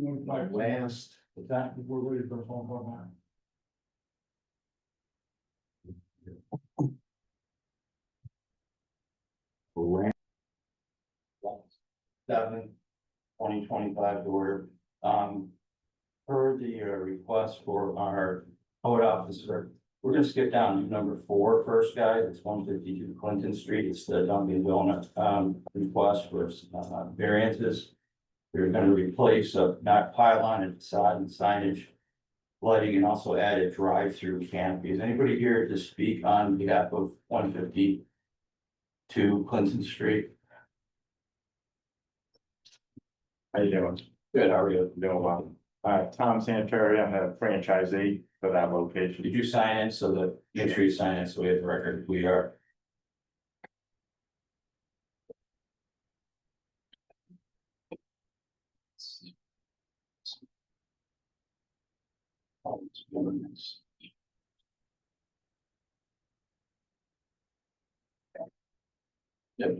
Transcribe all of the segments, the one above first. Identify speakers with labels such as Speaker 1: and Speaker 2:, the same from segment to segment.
Speaker 1: My last, is that, we're ready for the phone call now?
Speaker 2: 7/2025 order. Per the request for our code officer, we're gonna skip down to number 4 first, guys. It's 152 Clinton Street. It's the Dunkin' Donuts request for variances. We're gonna replace a back pylon and facade and signage, lighting, and also add a drive-through canopy. Is anybody here to speak on behalf of 152 Clinton Street?
Speaker 3: How you doing?
Speaker 2: Good, how are you?
Speaker 3: Doing well. Tom Santori, I'm the franchisee for that location.
Speaker 2: Did you sign in so that, make sure you sign in so we have the record, we are. Yep.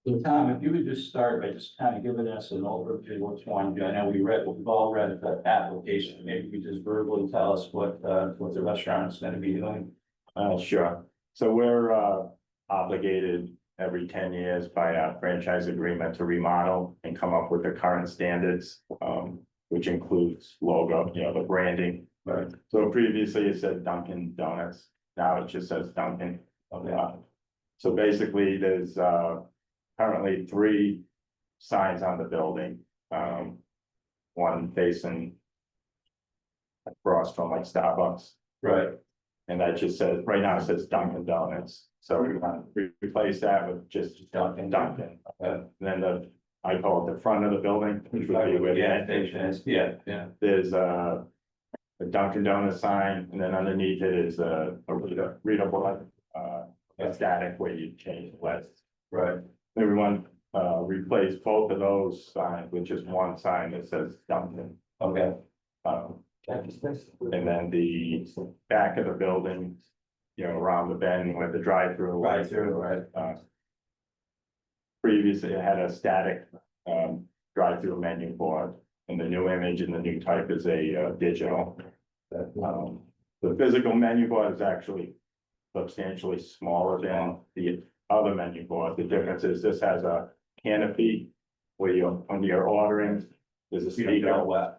Speaker 2: So Tom, if you would just start by just kind of giving us an overview of what you want to do. I know we've all read the application. Maybe you just verbally tell us what the restaurant is going to be doing.
Speaker 3: Sure. So we're obligated every 10 years by a franchise agreement to remodel and come up with the current standards, which includes logo, the branding.
Speaker 2: Right.
Speaker 3: So previously it said Dunkin' Donuts, now it just says Dunkin'. So basically there's currently 3 signs on the building. One facing across from like Starbucks.
Speaker 2: Right.
Speaker 3: And that just says, right now it says Dunkin' Donuts. So we want to replace that with just Dunkin'. And then I call it the front of the building, which would be where the entrance is.
Speaker 2: Yeah.
Speaker 3: There's a Dunkin' Donuts sign, and then underneath it is a readable, static where you change the letters.
Speaker 2: Right.
Speaker 3: Then we want replace both of those signs with just one sign that says Dunkin'.
Speaker 2: Okay.
Speaker 3: And then the back of the building, around the bend where the drive-through.
Speaker 2: Right.
Speaker 3: Previously, it had a static drive-through menu board, and the new image and the new type is a digital. The physical menu board is actually substantially smaller than the other menu board. The difference is this has a canopy where when you're ordering, there's a speaker.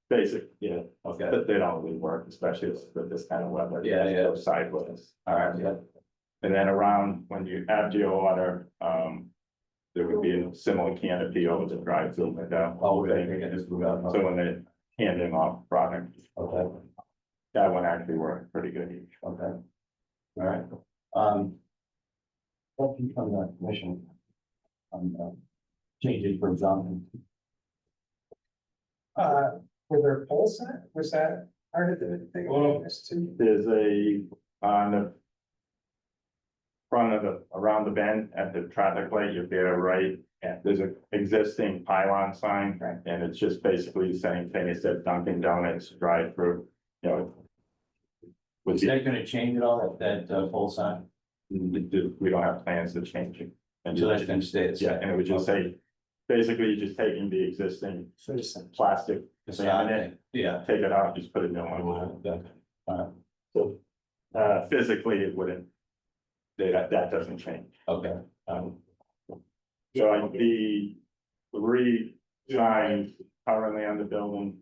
Speaker 3: Basic, yeah.
Speaker 2: Okay.
Speaker 3: But they don't really work, especially with this kind of weather.
Speaker 2: Yeah.
Speaker 3: Sideways.
Speaker 2: All right. Yeah.
Speaker 3: And then around when you add your order, there would be a similar canopy over the drive-through window.
Speaker 2: Oh, we're going to get this moved out.
Speaker 3: So when they hand in off product,
Speaker 2: Okay.
Speaker 3: that one actually worked pretty good.
Speaker 2: Okay. All right. What can you come to the commission on changes for zoning?
Speaker 4: Were there pole sign, was that part of the thing?
Speaker 3: Well, there's on the front of around the bend at the traffic light, you're there, right? And there's an existing pylon sign, and it's just basically the same thing. It said Dunkin' Donuts drive-through,
Speaker 2: Is that gonna change at all, that pole sign?
Speaker 3: We don't have plans to change it. And
Speaker 2: So that's gonna stay the same?
Speaker 3: yeah, and it would just say, basically, you're just taking the existing plastic,
Speaker 2: Yeah.
Speaker 3: take it out, just put a new one. So, physically, it wouldn't, that doesn't change.
Speaker 2: Okay.
Speaker 3: So the 3 signs currently on the building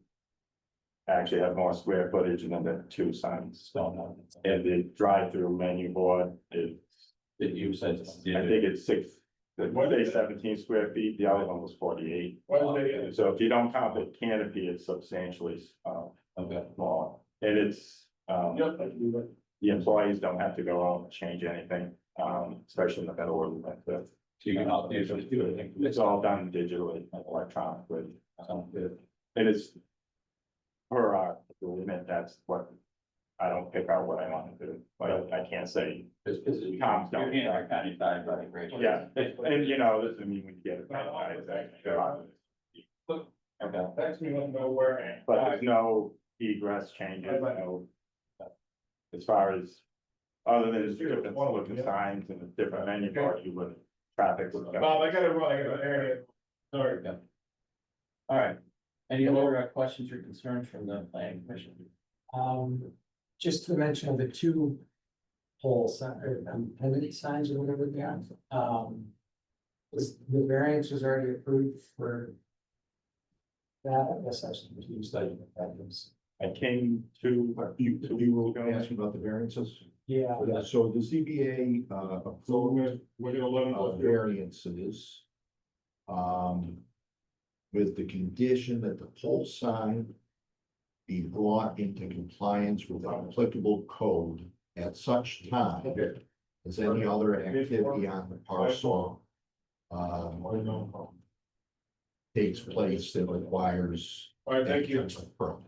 Speaker 3: actually have more square footage than the 2 signs. And the drive-through menu board is,
Speaker 2: Did you say?
Speaker 3: I think it's 17 square feet, the other one was 48. So if you don't count the canopy, it's substantially
Speaker 2: Okay.
Speaker 3: smaller. And it's the employees don't have to go out and change anything, especially in the middle of the winter.
Speaker 2: So you can all usually do it.
Speaker 3: It's all done digitally and electronically. And it's per our agreement, that's what, I don't pick out what I want to do, but I can't say. Tom's don't.
Speaker 2: You're in our county side, right? Great.
Speaker 3: Yeah, and this, I mean, when you get it,
Speaker 2: Okay.
Speaker 4: That's me, want to know where.
Speaker 3: but there's no egress changes, no. as far as, other than the different looking signs and the different menu board, you would, traffic would.
Speaker 5: Bob, I gotta run, I gotta, sorry.
Speaker 2: Okay. All right, any other questions or concerns from the planning commission?
Speaker 4: Just to mention of the two pole sign, or pendant signs or whatever they are, was the variance was already approved for that, I guess I was confused, that was,
Speaker 3: I came to,
Speaker 1: You were asking about the variances?
Speaker 4: yeah.
Speaker 1: So the ZBA, approved
Speaker 5: We're gonna let them
Speaker 1: variances. With the condition that the pole sign be brought into compliance with applicable code at such time as any other activity on the parcel takes place that requires.
Speaker 5: All right, thank you.
Speaker 1: a permit.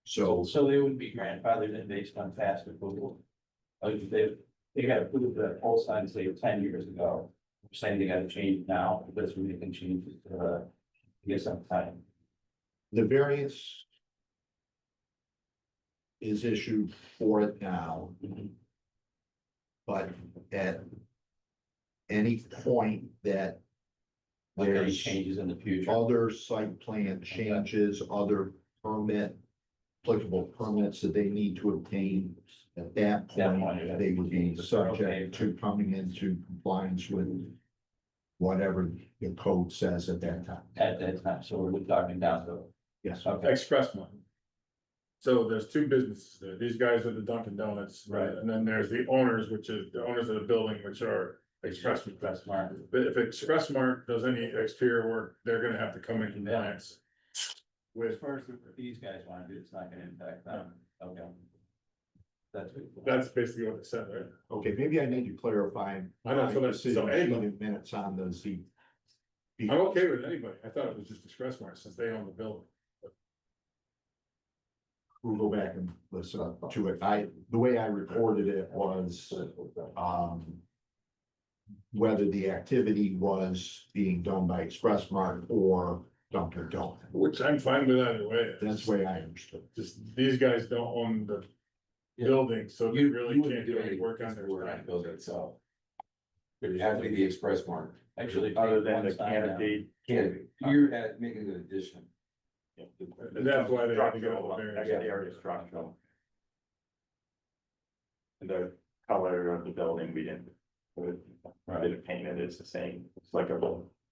Speaker 1: So,
Speaker 2: So they would be grandfathered in based on past approval. Like they got approved that whole sign, say, 10 years ago. We're saying they gotta change now because we're making changes to get some time.
Speaker 1: the variance is issued for it now, but at any point that
Speaker 2: Like any
Speaker 1: there's
Speaker 2: changes in the future.
Speaker 1: other site plan changes, other permit, applicable permits that they need to obtain, at that
Speaker 2: That
Speaker 1: point,
Speaker 2: point,
Speaker 1: they would be
Speaker 2: okay.
Speaker 1: subject to coming into compliance with whatever the code says at that time.
Speaker 2: At that time, so we're talking down to,
Speaker 1: Yes.
Speaker 2: okay,
Speaker 5: Express Mart. So there's two businesses there. These guys are the Dunkin' Donuts.
Speaker 2: Right.
Speaker 5: And then there's the owners, which is the owners of the building, which are Express.
Speaker 2: Express Mart.
Speaker 5: But if Express Mart does any exterior work, they're gonna have to come in compliance.
Speaker 2: As
Speaker 5: With,
Speaker 2: far as what these guys wanna do, it's not gonna impact them, okay.
Speaker 5: that's basically what they said, right?
Speaker 1: Okay, maybe I need to clarify.
Speaker 5: I know, so
Speaker 1: my
Speaker 5: that's- so
Speaker 1: decision
Speaker 5: anybody-
Speaker 1: in minutes on the Z.
Speaker 5: I'm okay with anybody. I thought it was just Express Mart since they own the building.
Speaker 1: We'll go back and listen to it. The way I reported it was, whether the activity was being done by Express Mart or Dunkin' Donuts.
Speaker 5: Which I'm fine with either way.
Speaker 1: That's the way I understood.
Speaker 5: Just, these guys don't own the building, so they really can't do any work on their
Speaker 6: Work on
Speaker 5: side.
Speaker 6: the building itself. It would have to be the Express Mart,
Speaker 2: Actually.
Speaker 3: Other
Speaker 2: take
Speaker 3: than
Speaker 2: one
Speaker 3: the
Speaker 2: sign down.
Speaker 3: canopy.
Speaker 6: can't be, you're at making an addition.
Speaker 5: And that's why they had to get all the variance.
Speaker 3: Exterior structural. And the color of the building, we didn't paint it, it's the same, it's like a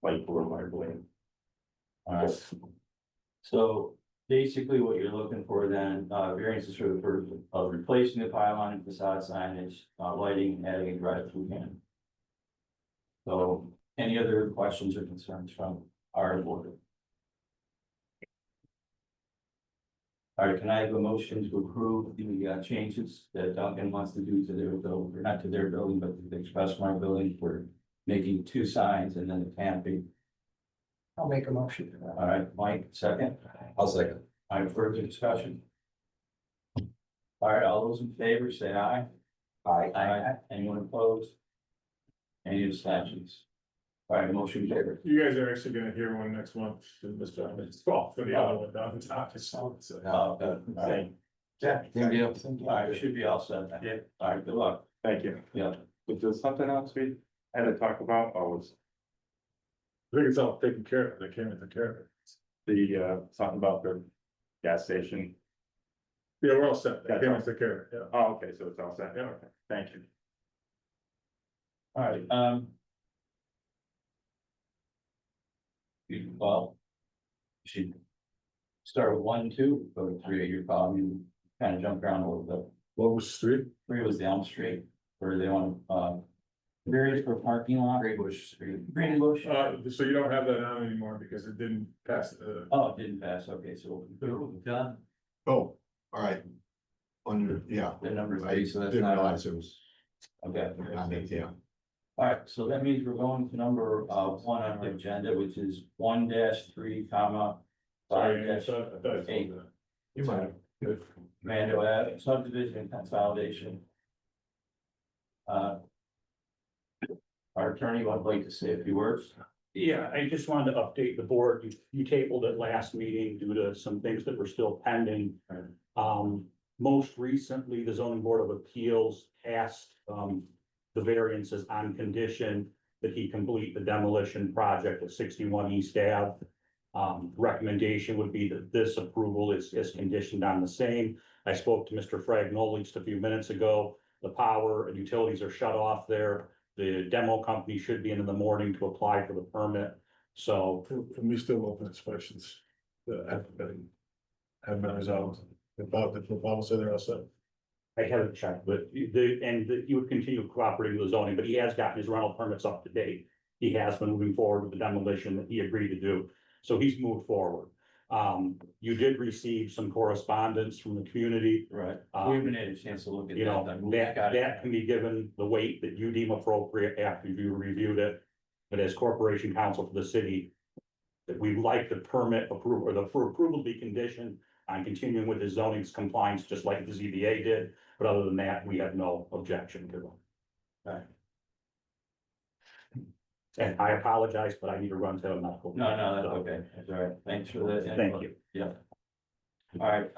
Speaker 3: light blue, I believe.
Speaker 2: Alright. So basically what you're looking for then, variances for the purpose of replacing the pylon and facade signage, lighting, and adding a drive-through can. So any other questions or concerns from our board? All right, can I have a motion to approve the changes that Duncan wants to do to their building, or not to their building, but to the Express Mart building for making two signs and then a canopy?
Speaker 4: I'll make a motion for that.
Speaker 2: All right, Mike, second.
Speaker 6: I'll second.
Speaker 2: All right, further discussion. All right, all those in favor, say aye.
Speaker 6: Aye.
Speaker 2: Anyone opposed? Any abstentions? All right, motion carried.
Speaker 5: You guys are actually gonna hear one next month, in this job, it's well, for the other one down the top, it's, so.
Speaker 2: Good. All right,
Speaker 4: Yeah.
Speaker 6: Same deal.
Speaker 2: all right, should be all set then.
Speaker 3: Yeah.
Speaker 2: All right, good luck.
Speaker 3: Thank you.
Speaker 2: Yeah.
Speaker 3: Was there something else we had to talk about, or was
Speaker 5: I think it's all taken care of, they came and took care of it.
Speaker 3: the, something about the gas station?
Speaker 5: Yeah, we're all set, they
Speaker 3: That's
Speaker 5: came
Speaker 3: all.
Speaker 5: and took care of it, yeah.
Speaker 3: Oh, okay, so it's all set,
Speaker 5: Yeah.
Speaker 3: okay, thank you.
Speaker 2: All right, well, should start with 1, 2, go to 3, your call, you kind of jumped around a little bit.
Speaker 5: What was the street?
Speaker 2: 3 was the Elm Street, where they want, various for parking lot.
Speaker 6: Greenbush Street.
Speaker 2: Green Bush.
Speaker 5: So you don't have that on anymore because it didn't pass the.
Speaker 2: Oh, it didn't pass, okay, so done,
Speaker 1: Oh, all right. Under, yeah.
Speaker 2: the number
Speaker 1: I
Speaker 2: 3, so that's
Speaker 1: didn't
Speaker 2: not,
Speaker 1: realize it was
Speaker 2: okay.
Speaker 1: on it, yeah.
Speaker 2: All right, so that means we're going to number 1 on the agenda, which is 1-3, comma.
Speaker 5: Sorry,
Speaker 2: 5
Speaker 5: I thought I told
Speaker 2: eight.
Speaker 5: that.
Speaker 1: You might have. Good.
Speaker 2: Mando Ave subdivision consolidation. Our attorney would like to say a few words.
Speaker 7: Yeah, I just wanted to update the board. You tabled it last meeting due to some things that were still pending. most recently, the zoning board of appeals passed, the variances on condition that he complete the demolition project at 61 East Ave. Recommendation would be that this approval is conditioned on the same. I spoke to Mr. Fragnoli just a few minutes ago. The power and utilities are shut off there. The demo company should be in the morning to apply for the permit. So
Speaker 5: Can we still open inspections? Have been resolved. The problem said they're all set.
Speaker 7: I haven't checked, but he would continue cooperating with the zoning, but he has gotten his rental permits up to date. He has been moving forward with the demolition that he agreed to do, so he's moved forward. You did receive some correspondence from the community.
Speaker 2: Right, we haven't had a chance to look at
Speaker 7: You know,
Speaker 2: that.
Speaker 7: that can be given the weight that you deem appropriate after you reviewed it. But as corporation counsel for the city, that we like the permit approval, or the approval to be conditioned on continuing with the zoning's compliance, just like the ZBA did. But other than that, we have no objection to them.
Speaker 2: Right.
Speaker 7: And I apologize, but I need to run to a medical.
Speaker 2: No, that's okay, that's all right, thanks for that.
Speaker 7: Thank you.
Speaker 2: Yeah. All right,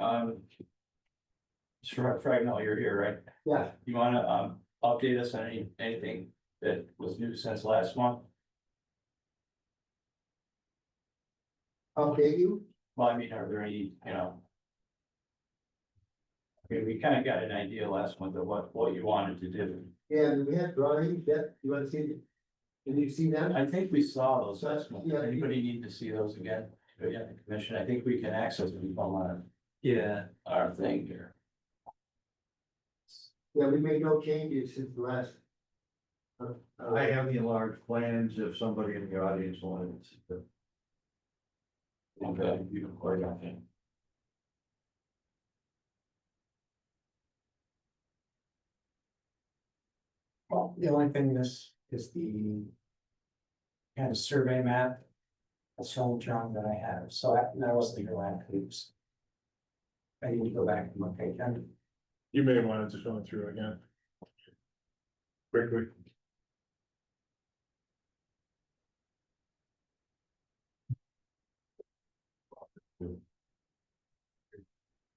Speaker 2: Mr. Fragnall, you're here, right?
Speaker 4: Yeah.
Speaker 2: You wanna, update us on anything that was new since last month?
Speaker 8: Update you?
Speaker 2: Well, I mean, are there any, we kind of got an idea last month of what you wanted to do.
Speaker 8: Yeah, we had drawings that, you wanna see, can you see them?
Speaker 2: I think we saw those last month.
Speaker 8: Yeah.
Speaker 2: Anybody need to see those again? Yeah, commission, I think we can access them on
Speaker 4: Yeah.
Speaker 2: our thing here.
Speaker 8: Yeah, we made no changes since the last.
Speaker 1: I have the enlarged plans if somebody in the audience wants.
Speaker 2: Okay, you can play that thing.
Speaker 4: Well, the only thing this is the kind of survey map. That's the only drawing that I have, so that wasn't the land hoops. I need to go back and look again.
Speaker 5: You may want to just run through it again. Quickly.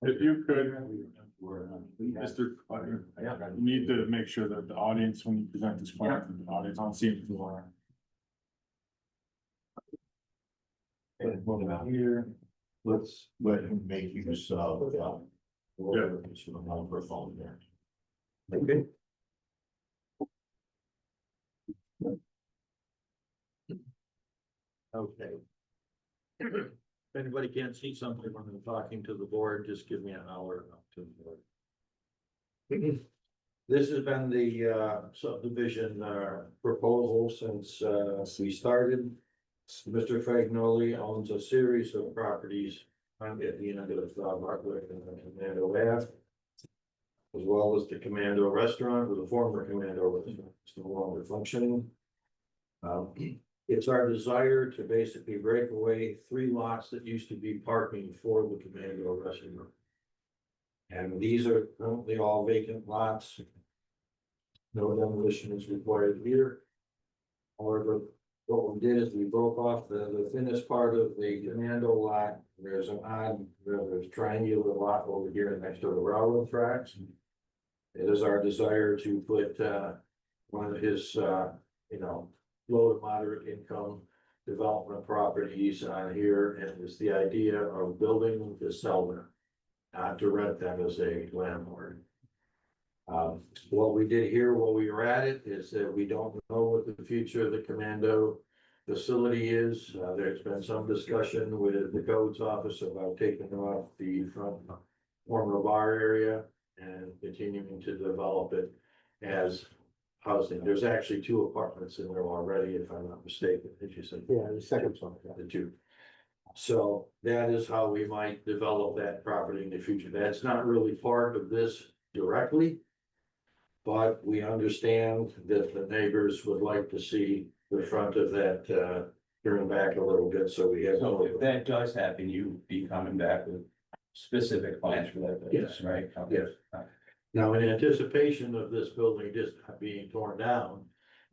Speaker 5: If you could, Mr. Clutter, you need to make sure that the audience, when you present this plan, to the audience on scene floor.
Speaker 1: And what about here? Let's let him make use of, microphone there.
Speaker 8: Okay.
Speaker 9: Okay. If anybody can't see something when I'm talking to the board, just give me an hour to the board. This has been the subdivision proposal since we started. Mr. Fagnoli owns a series of properties on at the end of Bartlett and Commando Ave, as well as the Commando Restaurant, or the former Commando Restaurant, it's no longer functioning. It's our desire to basically break away 3 lots that used to be parking for the Commando Restaurant. And these are currently all vacant lots. No demolition is required here. However, what we did is we broke off the thinnest part of the Commando lot. There's an odd, there's triangular lot over here next to the railroad tracks. It is our desire to put one of his low to moderate income development properties on here, and it's the idea of building to sell them, not to rent them as a landlord. What we did here while we were at it is that we don't know what the future of the Commando facility is. There's been some discussion with the codes office about taking off the front former bar area and continuing to develop it as housing. There's actually 2 apartments in there already, if I'm not mistaken, as you said.
Speaker 8: Yeah, the second one.
Speaker 9: The 2. So that is how we might develop that property in the future. That's not really part of this directly. But we understand that the neighbors would like to see the front of that turned back a little bit, so we have.
Speaker 2: So if that does happen, you be coming back with specific plans for that business, right? Okay.
Speaker 9: Yes. Now, in anticipation of this building just being torn down,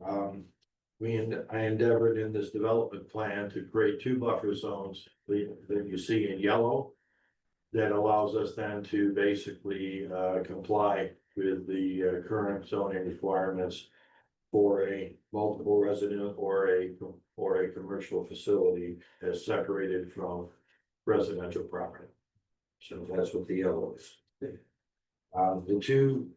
Speaker 9: I endeavored in this development plan to create 2 buffer zones that you see in yellow. that allows us then to basically comply with the current zoning requirements for a multiple resident or a commercial facility as separated from residential property. So that's what the yellow is. The two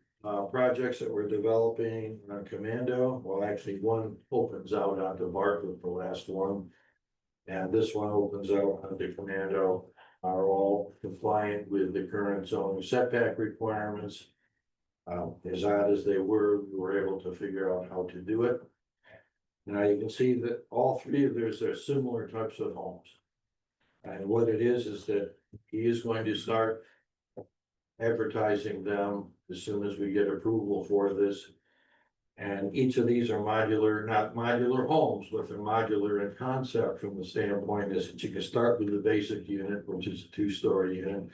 Speaker 9: projects that we're developing on Commando, well, actually, one opens out onto Bartlett, the last one. And this one opens out onto Commando, are all compliant with the current zoning setback requirements. As odd as they were, we were able to figure out how to do it. Now you can see that all three of theirs are similar types of homes. And what it is that he is going to start advertising them as soon as we get approval for this. And each of these are modular, not modular homes, but they're modular in concept from the standpoint is that you can start with the basic unit, which is a 2-story unit.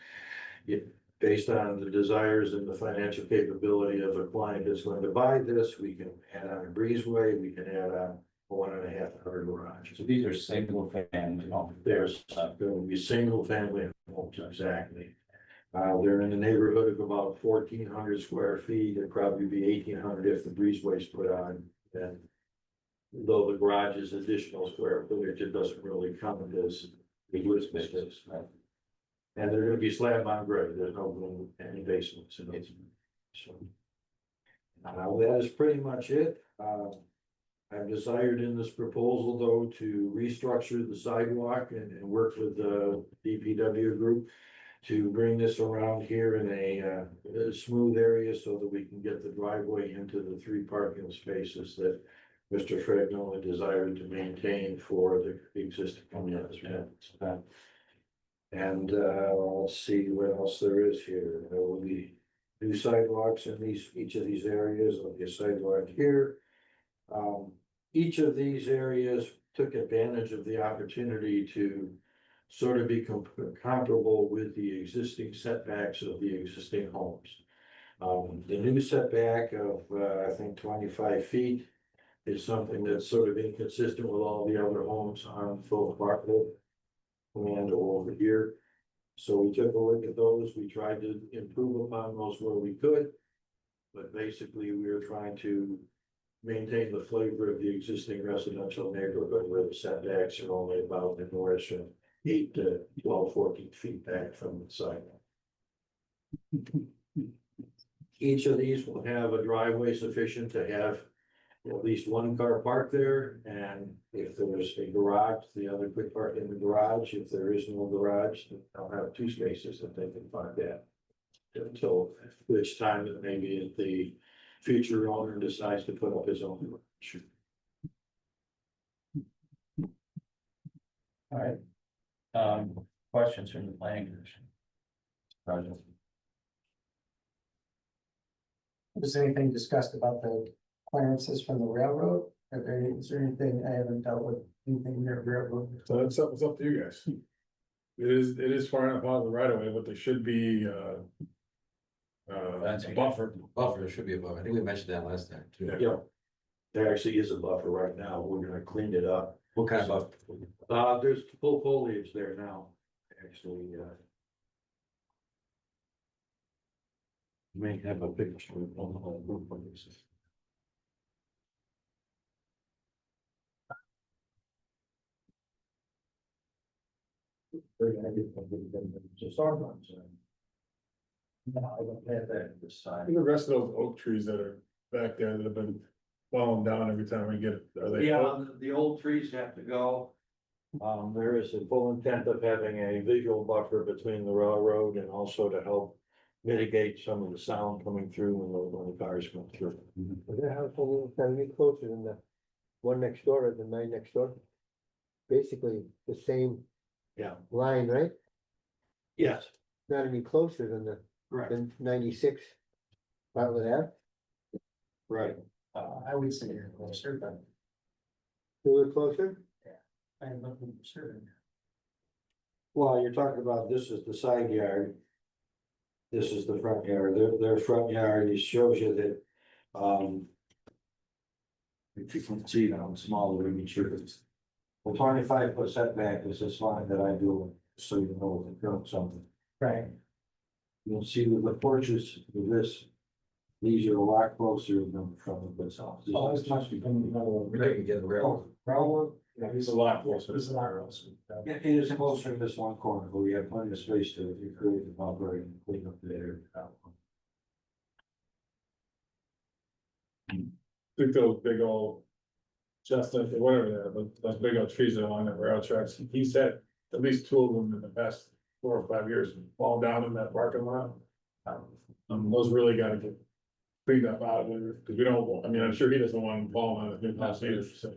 Speaker 9: Based on the desires and the financial capability of a client that's going to buy this, we can add on a breezeway, we can add on a 1.5 car garage.
Speaker 2: So these are single family homes.
Speaker 9: There's going to be single family homes, exactly. They're in the neighborhood of about 1,400 square feet. It'd probably be 1,800 if the breezeway's put on. And though the garage is additional square footage, it doesn't really count as the wood space. And they're gonna be slab on grade. There's no room, any basements in it. So. That is pretty much it. I've desired in this proposal, though, to restructure the sidewalk and work with the DPW group to bring this around here in a smooth area so that we can get the driveway into the 3 parking spaces that Mr. Fragnoli desired to maintain for the existing communities. And let's see what else there is here. There will be new sidewalks in each of these areas. There'll be a sidewalk here. Each of these areas took advantage of the opportunity to sort of be comparable with the existing setbacks of the existing homes. The new setback of, I think 25 feet is something that's sort of inconsistent with all the other homes on Philip Bartlett and over here. So we took a look at those. We tried to improve upon those where we could. But basically, we were trying to maintain the flavor of the existing residential neighborhood where the setbacks are only about anywhere from 8 to 12, 14 feet back from the sidewalk. Each of these will have a driveway sufficient to have at least 1 car parked there, and if there's a garage, the other quick park in the garage. If there is no garage, they'll have 2 spaces that they can park at. Until which time that maybe the future owner decides to put up his own garage.
Speaker 2: All right. Questions from the planning commission? Roger.
Speaker 4: Was anything discussed about the clearances from the railroad? Is there anything, I haven't dealt with anything near railroad.
Speaker 5: So it's up to you guys. It is far enough out of the right of way, but there should be,
Speaker 6: That's
Speaker 5: a buffer.
Speaker 6: Buffer should be above. I think we mentioned that last time too.
Speaker 9: Yeah. There actually is a buffer right now. We're gonna clean it up.
Speaker 6: What kind of buffer?
Speaker 9: There's full foliage there now, actually,
Speaker 6: May have a picture on the whole group of this.
Speaker 9: Just Starbucks. No, I don't have that this side.
Speaker 5: The rest of those oak trees that are back there that have been falling down every time we get, are they?
Speaker 9: Yeah, the old trees have to go. There is a full intent of having a visual buffer between the railroad and also to help mitigate some of the sound coming through when the cars come through.
Speaker 8: Their house will be closer than the one next door, or the 9 next door. Basically the same
Speaker 9: Yeah.
Speaker 8: line, right?
Speaker 9: Yes,
Speaker 8: Not any closer than
Speaker 9: right,
Speaker 8: than 96 Bartlett Ave.
Speaker 9: right.
Speaker 4: I would say you're closer, but
Speaker 8: A little closer?
Speaker 4: I'm looking for certain.
Speaker 9: Well, you're talking about, this is the side yard. This is the front yard. Their front yard, it shows you that, if you can see it on smaller images. The 25-foot setback is this line that I do, so you know what the current something.
Speaker 4: Right.
Speaker 9: You'll see that the porches of this, these are a lot closer than from this house.
Speaker 4: Oh, it's much from the railroad.
Speaker 9: We can get the railroad.
Speaker 4: Railroad?
Speaker 5: Yeah, he's a lot closer.
Speaker 4: This is a lot closer.
Speaker 9: Yeah, it is closer to this one corner, but we have plenty of space to create the buffer and clean up the area.
Speaker 5: I think those big old chestnuts or whatever, they are, those big old trees that are along the rail tracks, he said at least two of them in the past 4 or 5 years fall down in that parking lot. Those really gotta get cleaned up out of there, because we don't, I mean, I'm sure he doesn't want them falling on his new house either, so.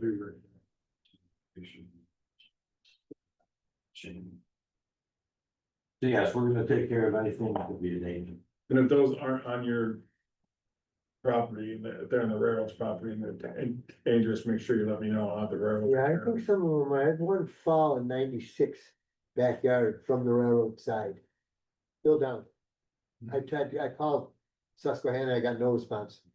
Speaker 9: So yes, we're gonna take care of anything that could be a danger.
Speaker 5: And if those aren't on your property, and if they're on the railroad's property and they're dangerous, make sure you let me know, I'll have the railroad.
Speaker 8: Yeah, I
Speaker 5: take care of
Speaker 8: think some of them, I had one fall in 96 backyard from the railroad side. Still down. I called Susquehanna, I got no response.
Speaker 5: it.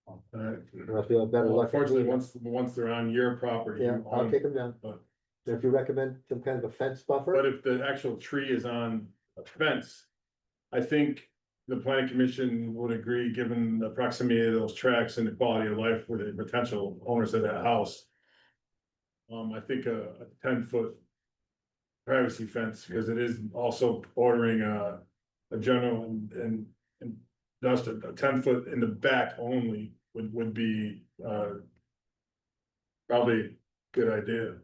Speaker 5: All right.
Speaker 8: I feel better
Speaker 5: Well,
Speaker 8: luck.
Speaker 5: unfortunately, once they're on your property.
Speaker 8: Yeah,
Speaker 5: you
Speaker 8: I'll
Speaker 5: own-
Speaker 8: take them down.
Speaker 5: but-
Speaker 8: If you recommend some kind of a fence buffer.
Speaker 5: But if the actual tree is on a fence, I think the planning commission would agree, given the proximity of those tracks and the quality of life for the potential owners of that house. I think a 10-foot privacy fence, because it is also bordering a general and just a 10-foot in the back only would be, probably a good idea.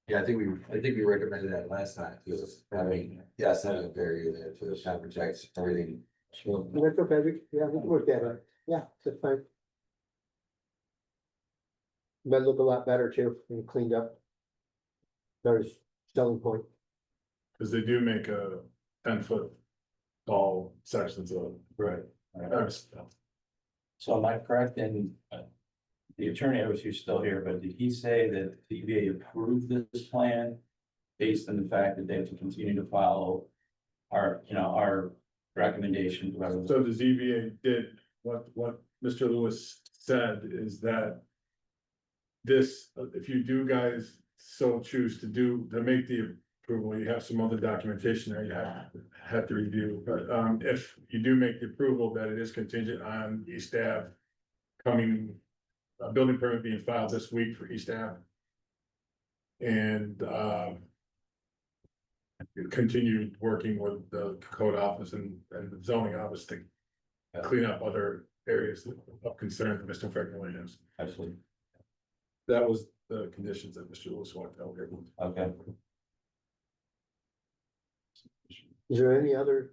Speaker 6: Yeah, I think we recommended that last time, because having a barrier there to kind of protect everything.
Speaker 8: That's okay, yeah, we can work that out. Yeah, that's fine. Might look a lot better too, and cleaned up. There's selling point.
Speaker 5: Cause they do make a 10-foot tall sections of.
Speaker 2: Right.
Speaker 5: Right.
Speaker 2: So am I correct in, the attorney, I was still here, but did he say that the ZBA approved this plan? Based on the fact that they have to continue to follow our recommendations, whatever.
Speaker 5: So the ZBA did, what Mr. Lewis said is that. This, if you do guys so choose to make the approval, you have some other documentation there you have to review, but if you do make the approval, that it is contingent on East Ave. Coming, a building permit being filed this week for East Ave. And continued working with the code office and the zoning office to clean up other areas of concern that Mr. Franklin has.
Speaker 2: Absolutely.
Speaker 5: That was the conditions that Mr. Lewis walked out here.
Speaker 2: Okay.
Speaker 8: Is there any other?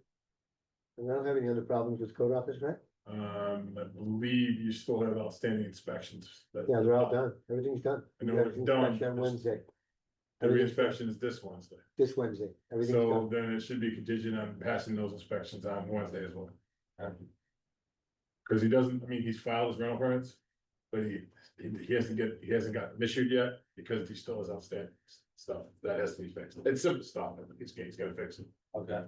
Speaker 8: I don't have any other problems with code office, right?
Speaker 5: I believe you still have outstanding inspections.
Speaker 8: Yeah, they're all done. Everything's done.
Speaker 5: I know
Speaker 8: We got
Speaker 5: it's done.
Speaker 8: inspection on Wednesday,
Speaker 5: Every inspection is this Wednesday,
Speaker 8: this Wednesday. Everything's
Speaker 5: so
Speaker 8: done.
Speaker 5: then it should be contingent on passing those inspections on Wednesday as well. Cause he doesn't, I mean, he's filed his rental permits, but he hasn't gotten them issued yet, because he still has outstanding stuff that has to be fixed. It's simple stuff, he's gotta fix it.
Speaker 2: Okay.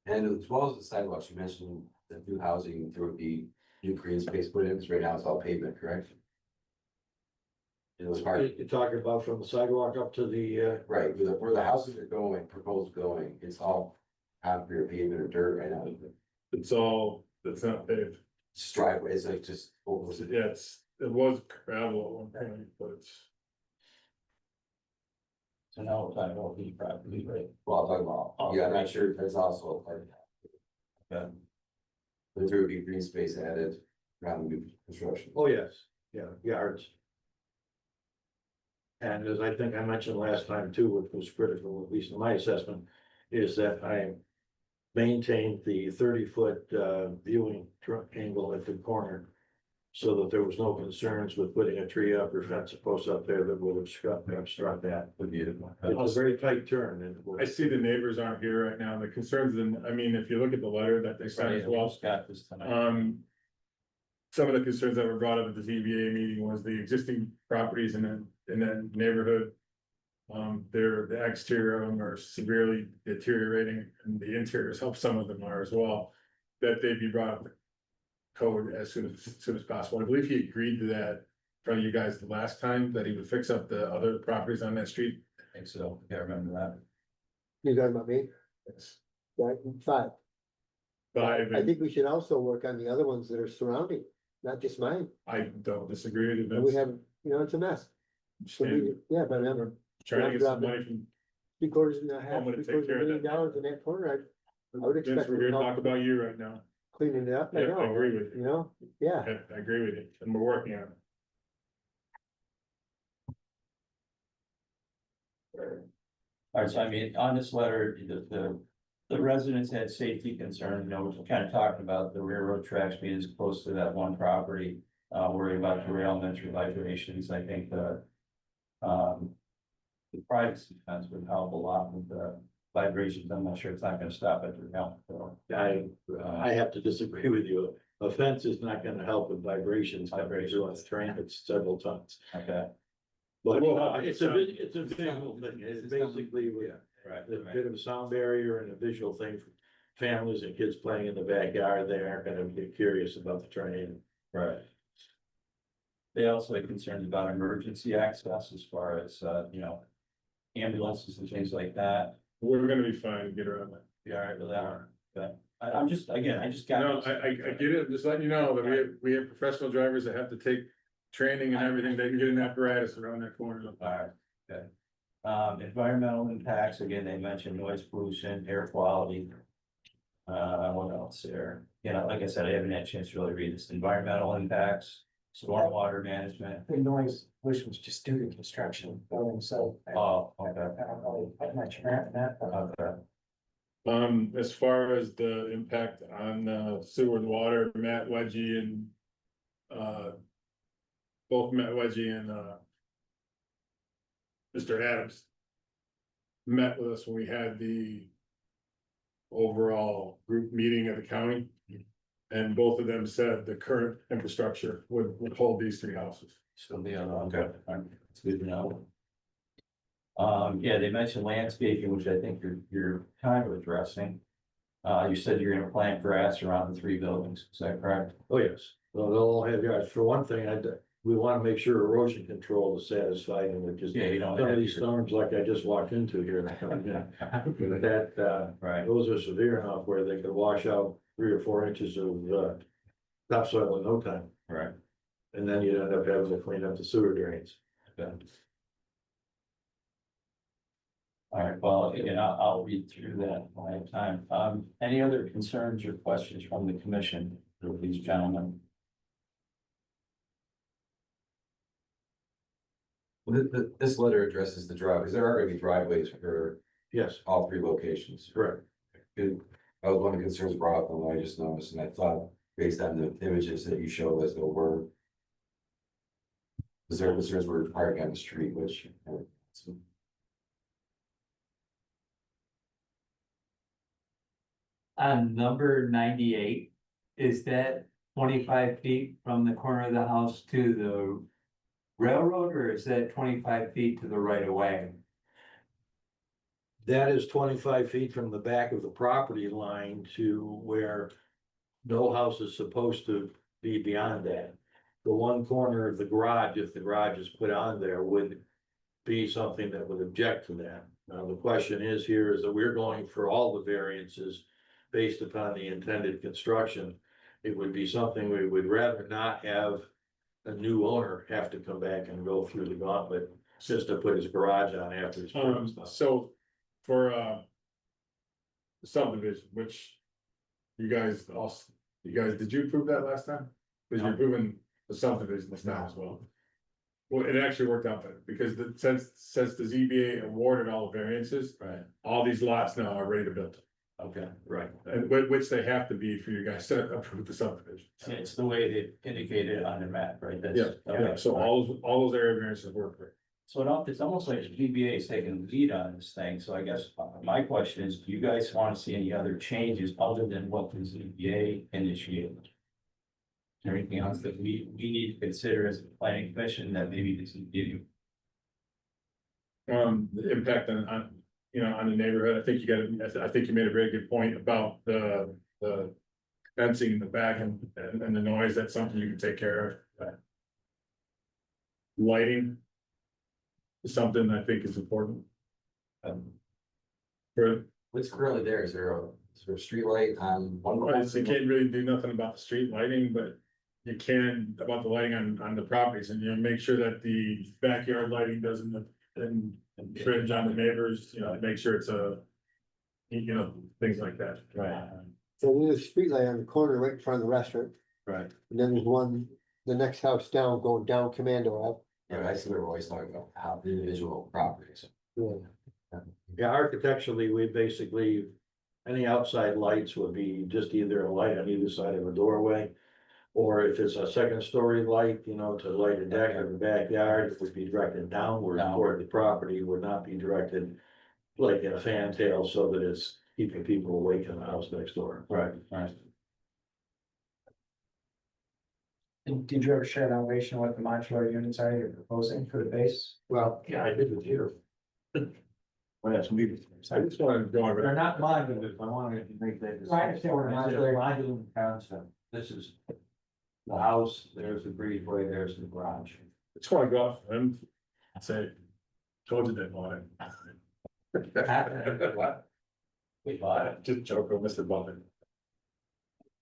Speaker 6: And as well as the sidewalks, you mentioned the new housing, there would be new green space put in, because right now it's all pavement, correct? It was hard,
Speaker 9: You're talking about from the sidewalk up to the,
Speaker 6: right, where the houses are going, proposed going, it's all concrete or pavement or dirt right now.
Speaker 5: It's not paved.
Speaker 6: It's driveways, like just.
Speaker 5: Yeah, it was gravel at one point, but it's.
Speaker 2: So now we're talking about these properties, right?
Speaker 6: Well, I'm talking about, yeah, I'm not sure if there's also a part of that.
Speaker 2: Okay.
Speaker 6: But there would be green space added around new construction.
Speaker 9: oh, yes, yeah, yards. And as I think I mentioned last time too, which was critical, at least in my assessment, is that I maintained the 30-foot viewing angle at the corner. So that there was no concerns with putting a tree up or fence post up there that would obstruct that.
Speaker 2: Would be it.
Speaker 9: It's a very tight turn and.
Speaker 5: I see the neighbors aren't here right now, the concerns, and I mean, if you look at the letter that they sent as well.
Speaker 2: Got this tonight.
Speaker 5: Some of the concerns that were brought up at the ZBA meeting was the existing properties in that neighborhood. The exterior of them are severely deteriorating, and the interiors, some of them are as well, that they be brought up to code as soon as possible. I believe he agreed to that in front of you guys the last time, that he would fix up the other properties on that street.
Speaker 2: I think so. Yeah, I remember that.
Speaker 8: You talking about me?
Speaker 5: Yes.
Speaker 8: Right, five.
Speaker 5: Five,
Speaker 8: I
Speaker 5: and
Speaker 8: think we should also work on the other ones that are surrounding, not just mine.
Speaker 5: I don't disagree with you,
Speaker 8: And we
Speaker 5: Vince.
Speaker 8: have, you know, it's a mess. So we,
Speaker 5: And
Speaker 8: yeah, but I'm
Speaker 5: trying to get some money from,
Speaker 8: three-quarters and a half,
Speaker 5: I'm gonna take
Speaker 8: three-quarters of
Speaker 5: care
Speaker 8: a
Speaker 5: of
Speaker 8: million
Speaker 5: that.
Speaker 8: dollars in that corner, I would
Speaker 5: Vince,
Speaker 8: expect.
Speaker 5: we're here to
Speaker 8: them
Speaker 5: talk about you right now.
Speaker 8: Cleaning it up, I
Speaker 5: Yeah,
Speaker 8: know.
Speaker 5: I agree with you.
Speaker 8: You know, yeah.
Speaker 5: I agree with you, and we're working on it.
Speaker 2: All right, so I mean, on this letter, the residents had safety concerns, you know, we're kind of talking about the railroad tracks being as close to that one property. Worried about derailments or vibrations, I think the privacy fence would help a lot with the vibrations, I'm not sure it's not gonna stop at derailment, so.
Speaker 9: I have to disagree with you. A fence is not gonna help with vibrations coming through on the train, it's several tons.
Speaker 2: Okay,
Speaker 9: But
Speaker 5: Well, how-
Speaker 9: it's a visual thing, it's basically,
Speaker 2: right,
Speaker 9: a
Speaker 2: right.
Speaker 9: bit of a sound barrier and a visual thing for families and kids playing in the backyard, they aren't gonna get curious about the train.
Speaker 2: Right. They also had concerns about emergency access as far as, you know, ambulances and things like that.
Speaker 5: We're gonna be fine to get around that.
Speaker 2: Be all right with that, okay? I'm just, again, I just got.
Speaker 5: No, I get it, I'm just letting you know that we have professional drivers that have to take training and everything, they can get an apparatus around that corner.
Speaker 2: All right, okay. Environmental impacts, again, they mentioned noise pollution, air quality. What else there? You know, like I said, I haven't had a chance to really read this. Environmental impacts, stormwater management.
Speaker 4: The noise pollution was just due to construction going, so.
Speaker 2: Oh, okay,
Speaker 4: I don't know, how much that, but
Speaker 2: okay.
Speaker 5: As far as the impact on sewer and water, Matt Wedgie and both Matt Wedgie and Mr. Adams met with us when we had the overall group meeting of the county. And both of them said the current infrastructure would hold these three houses.
Speaker 2: Still be on, okay, all right, it's good to know. Yeah, they mentioned landscaping, which I think you're kind of addressing. You said you're gonna plant grass around the three buildings, is that correct?
Speaker 9: Oh, yes, well, they'll all have yards, for one thing, we wanna make sure erosion control is satisfied, and we're just.
Speaker 2: Yeah, you don't
Speaker 9: Some of
Speaker 2: have
Speaker 9: these
Speaker 2: your-
Speaker 9: storms like I just walked into here, that,
Speaker 2: Right,
Speaker 9: those are severe enough where they could wash out 3 or 4 inches of topsoil in no time.
Speaker 2: right.
Speaker 9: And then you'd end up having to clean up the sewer drains.
Speaker 2: Okay. All right, well, again, I'll read through that when I have time. Any other concerns or questions from the commission for these gentlemen?
Speaker 6: Well, this letter addresses the drive, because there are gonna be driveways for
Speaker 9: Yes,
Speaker 6: all three locations.
Speaker 9: correct.
Speaker 6: That was one of the concerns brought up, and I just noticed, and I thought, based on the images that you showed us, there were. Because there were concerns were parking on the street, which.
Speaker 10: On number 98, is that 25 feet from the corner of the house to the railroad, or is that 25 feet to the right of way?
Speaker 9: That is 25 feet from the back of the property line to where no house is supposed to be beyond that. The one corner of the garage, if the garage is put on there, would be something that would object to that. Now, the question is here is that we're going for all the variances based upon the intended construction. It would be something we would rather not have a new owner have to come back and go through the gauntlet just to put his garage on after his.
Speaker 5: So for subdivision, which you guys, did you approve that last time? Because you're approving the subdivision this time as well. Well, it actually worked out better, because since the ZBA awarded all the variances,
Speaker 2: Right,
Speaker 5: all these lots now are ready to build.
Speaker 2: okay.
Speaker 9: Right.
Speaker 5: And which they have to be for you guys to approve the subdivision.
Speaker 2: Yeah, it's the way they indicated on the map, right? That's-
Speaker 5: Yeah,
Speaker 2: okay.
Speaker 5: so all those area variances work great.
Speaker 2: So it's almost like GBA is taking the lead on this thing, so I guess my question is, do you guys want to see any other changes other than what the ZBA initiated? Anything else that we need to consider as a planning commission that maybe this is give you?
Speaker 5: The impact on, you know, on the neighborhood, I think you made a very good point about the fencing in the back and the noise, that's something you can take care of. Lighting is something I think is important. For,
Speaker 6: What's currently there, is there Is there a street light on one?
Speaker 5: Right, so you can't really do nothing about the street lighting, but you can about the lighting on the properties, and you make sure that the backyard lighting doesn't infringe on the neighbors, you know, make sure it's you know, things like that.
Speaker 2: Right,
Speaker 8: So there's a street light on the corner right in front of the restaurant,
Speaker 2: right.
Speaker 8: and then there's one, the next house down, going down Commando Ave.
Speaker 6: Yeah, I see what we're always talking about, how the individual properties.
Speaker 8: Yeah.
Speaker 9: Yeah, architecturally, we basically, any outside lights would be just either a light on either side of a doorway. Or if it's a second story light, you know, to light a deck or the backyard, it would be directed downward toward the property, would not be directed. Like in a fantail, so that it's keeping people awake in the house next door.
Speaker 2: Right, right.
Speaker 4: Did you ever share an elevation what the modular units are you're proposing for the base?
Speaker 9: Well, yeah, I did it here. Well, that's me.
Speaker 5: I just wanted to go over
Speaker 9: They're
Speaker 5: that.
Speaker 9: not modular, I wanted to make that.
Speaker 4: I understand what modular-
Speaker 9: Modular concept, this is the house, there's the breezeway, there's the garage.
Speaker 5: I just wanna go off and say, told you they bought it.
Speaker 2: What? We bought it.
Speaker 5: Just joking, Mr. Buffett.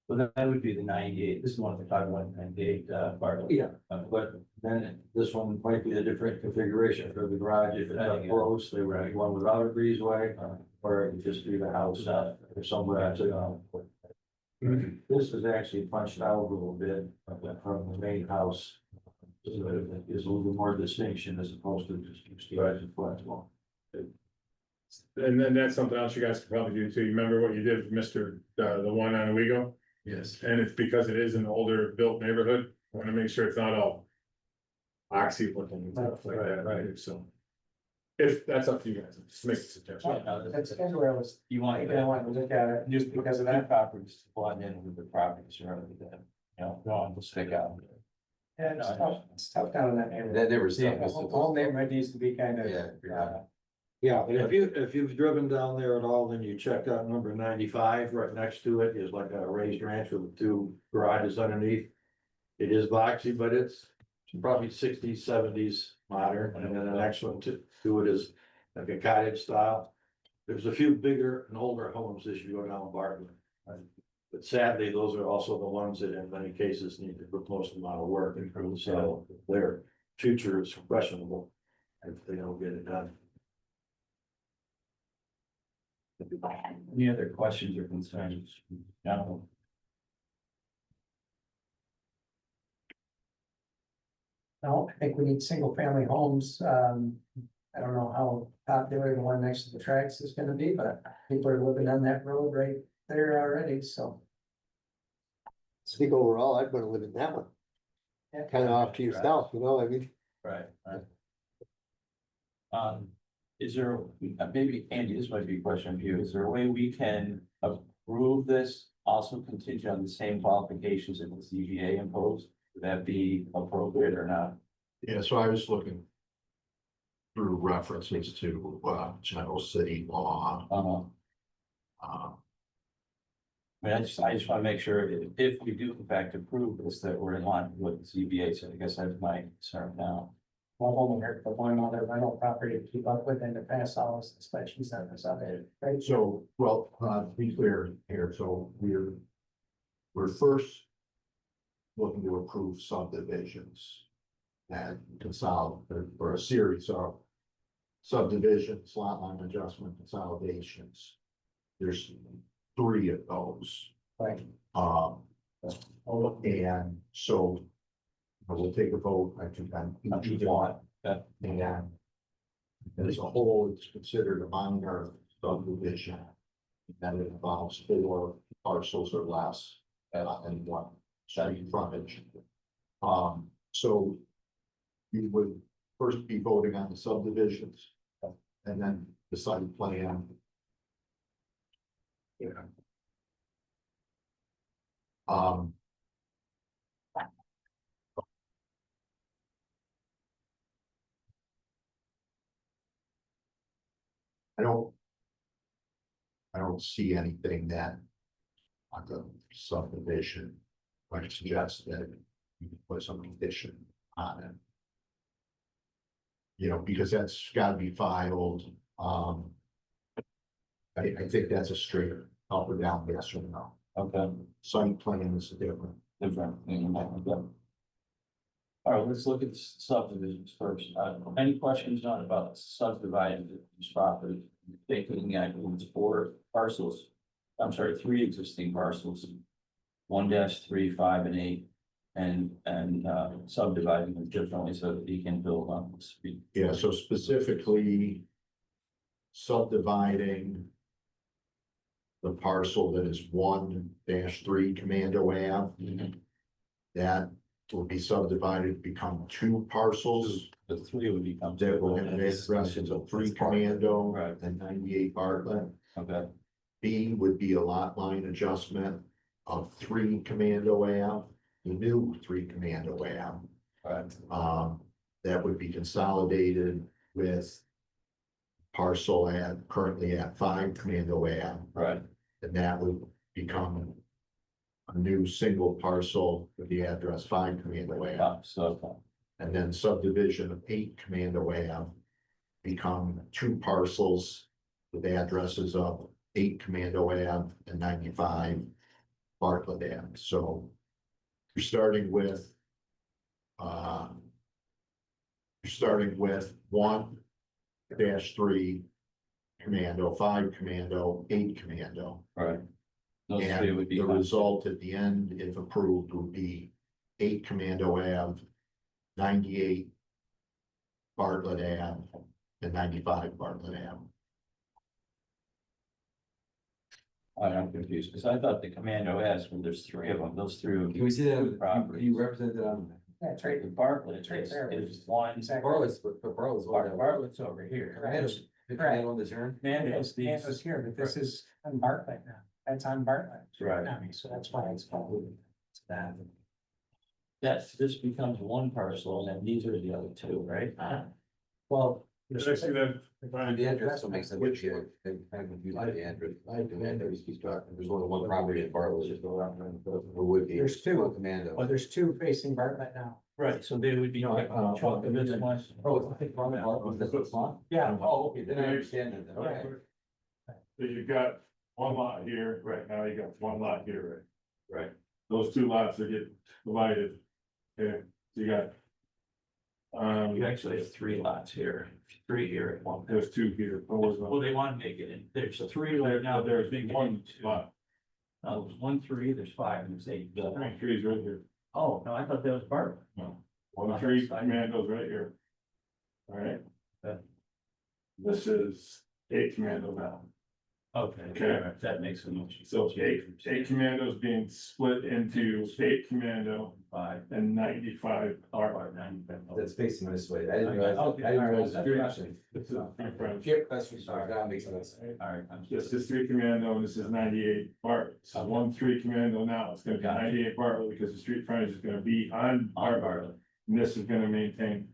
Speaker 2: Well, that would be the 98, this is one we're talking about, 98, part.
Speaker 9: Yeah. But then this one might be a different configuration for the garage, if it's up close, they would have one without a breezeway, or it would just be the house, or somewhere to, This is actually punched out a little bit from the main house. So that there's a little more distinction as opposed to just garage and flat wall.
Speaker 5: And then that's something else you guys could probably do too. You remember what you did for Mr. The one on Owego?
Speaker 1: Yes.
Speaker 5: And it's because it is an older built neighborhood. I wanna make sure it's not all oxy looking and stuff like that, right? So. If that's up to you guys, just make a suggestion.
Speaker 4: That's kind of where I was,
Speaker 2: You want
Speaker 4: I wanted to look at it, just because of that.
Speaker 2: properties to blend in with the properties surrounding them, you know, don't just stick out.
Speaker 4: And it's tough down in that neighborhood.
Speaker 6: That was.
Speaker 4: Yeah, the whole neighborhood needs to be kind of.
Speaker 6: Yeah.
Speaker 9: Yeah, but if you've driven down there at all, then you check out number 95, right next to it is like a raised ranch with two garages underneath. It is boxy, but it's probably 60s, 70s modern, and then the next one to it is like a cottage style. There's a few bigger and older homes as you go down Bartlett. But sadly, those are also the ones that in many cases need the most amount of work, so their future is questionable if they don't get it done.
Speaker 2: Any other questions or concerns? No.
Speaker 4: No, I think we need single family homes. I don't know how popular the one next to the tracks is gonna be, but people are living on that road right there already, so.
Speaker 8: I think overall, I'd wanna live in that one,
Speaker 4: Yeah.
Speaker 8: kinda off to yourself, you know, I mean.
Speaker 2: Right, right. Is there, maybe Andy, this might be a question for you, is there a way we can approve this also contingent on the same qualifications that the ZBA imposed? Would that be appropriate or not?
Speaker 1: Yeah, so I was looking through references to, general city law,
Speaker 2: I mean, I just want to make sure if we do in fact approve this, that we're in line with the ZBA, so I guess that's my concern now.
Speaker 4: Well, only hurt for one other rental property to keep up with and to pass all those inspections on this other, right?
Speaker 1: So, well, to be clear here, so we're first looking to approve subdivisions and consolidate, or a series of subdivisions, lot line adjustment consolidations. There's 3 of those.
Speaker 4: Right.
Speaker 1: And so we'll take a vote, I think, on each one.
Speaker 2: Yeah.
Speaker 1: And as a whole, it's considered a minor subdivision. And it involves 4 parcels or less, and 1 street frontage. So you would first be voting on the subdivisions. And then the site plan. Yeah. I don't see anything that on the subdivision might suggest that you can put some condition on it. You know, because that's gotta be filed, I think that's a straight up or down, yes or no.
Speaker 2: Okay,
Speaker 1: Site plan is different.
Speaker 2: different thing. Okay. All right, let's look at subdivisions first. Any questions on about subdividing these properties? Taking includes 4 parcels. I'm sorry, 3 existing parcels. 1-3, 5, and 8. And subdividing them differently so that he can build on the street.
Speaker 1: Yeah, so specifically subdividing the parcel that is 1-3 Commando Ave. That will be subdivided, become 2 parcels
Speaker 2: The 3 would become.
Speaker 1: that will have addresses of 3 Commando
Speaker 2: Right.
Speaker 1: and 98 Bartlett.
Speaker 2: Okay,
Speaker 1: B would be a lot line adjustment of 3 Commando Ave, the new 3 Commando Ave.
Speaker 2: right,
Speaker 1: That would be consolidated with parcel currently at 5 Commando Ave,
Speaker 2: right,
Speaker 1: and that would become a new single parcel with the address 5 Commando Ave.
Speaker 2: so,
Speaker 1: And then subdivision of 8 Commando Ave become 2 parcels with addresses of 8 Commando Ave and 95 Bartlett Ave. So you're starting with 1-3 Commando, 5 Commando, 8 Commando.
Speaker 2: right. Those 3 would
Speaker 1: And
Speaker 2: be.
Speaker 1: the result at the end, if approved, would be 8 Commando Ave, 98 Bartlett Ave, and 95 Bartlett Ave.
Speaker 2: I'm confused, because I thought the Commando asked when there's 3 of them, those 3 would
Speaker 6: Can we see that?
Speaker 2: Good property.
Speaker 6: You represented on.
Speaker 4: That's right.
Speaker 2: The Bartlett
Speaker 4: It's right there.
Speaker 2: is one.
Speaker 4: Exactly.
Speaker 6: Bartlett's, but Bartlett's.
Speaker 2: Bartlett's over here.
Speaker 6: Commando's, the
Speaker 4: Correct.
Speaker 6: command on the turn.
Speaker 2: Commando's
Speaker 4: Man
Speaker 2: these.
Speaker 4: was here, but this is on Bartlett now. That's on Bartlett.
Speaker 2: Right.
Speaker 4: I mean, so that's why it's called that.
Speaker 2: Yes, this becomes 1 parcel, and then these are the other 2, right?
Speaker 4: Well.
Speaker 5: Did I see that? Brian?
Speaker 6: The address still makes sense, which here, I'm kind of confused by the address. I demand that he's talking, there's only 1 property in Bartlett, just go around and it would be.
Speaker 4: There's 2.
Speaker 6: Commando.
Speaker 4: Well, there's 2 facing Bartlett now.
Speaker 2: Right, so they would be.
Speaker 6: No,
Speaker 2: Chalk of this one.
Speaker 6: Oh, I think Bartlett, that's what's on?
Speaker 4: Yeah.
Speaker 6: Oh, okay, then I understand that, okay.
Speaker 5: So you've got 1 lot here, right now you got 1 lot here, right?
Speaker 2: Right.
Speaker 5: Those 2 lots are getting divided. Okay, so you got.
Speaker 2: You actually have 3 lots here, 3 here at one.
Speaker 5: There's 2 here. Oh, where's
Speaker 2: Well,
Speaker 5: one?
Speaker 2: they want to make it in, there's 3 right now,
Speaker 5: There's
Speaker 2: being
Speaker 5: 1
Speaker 2: 2.
Speaker 5: lot.
Speaker 2: There's 1, 3, there's 5, and there's 8.
Speaker 5: 3 is right here.
Speaker 2: Oh, no, I thought that was Bartlett.
Speaker 5: No. 1-3 Commandos right here. All right.
Speaker 2: Yeah.
Speaker 5: This is 8 Commando now.
Speaker 2: Okay,
Speaker 5: Okay.
Speaker 2: all right, that makes sense.
Speaker 5: So 8 Commandos being split into 8 Commando
Speaker 2: 5.
Speaker 5: and 95
Speaker 2: Or 9.
Speaker 6: That's facing this way, I didn't realize,
Speaker 2: Okay,
Speaker 6: I didn't
Speaker 2: all right,
Speaker 6: realize the
Speaker 2: that's
Speaker 6: direction.
Speaker 5: This is different.
Speaker 6: Yep, that's what, sorry, that makes sense.
Speaker 2: All right, I'm
Speaker 5: This is 3 Commando and this is 98 Bartlett. So
Speaker 2: Okay.
Speaker 5: 1-3 Commando now, it's gonna be
Speaker 2: Got it.
Speaker 5: 98 Bartlett because the street frontage is gonna be on Bartlett.
Speaker 2: Bartlett.
Speaker 5: And this is gonna maintain,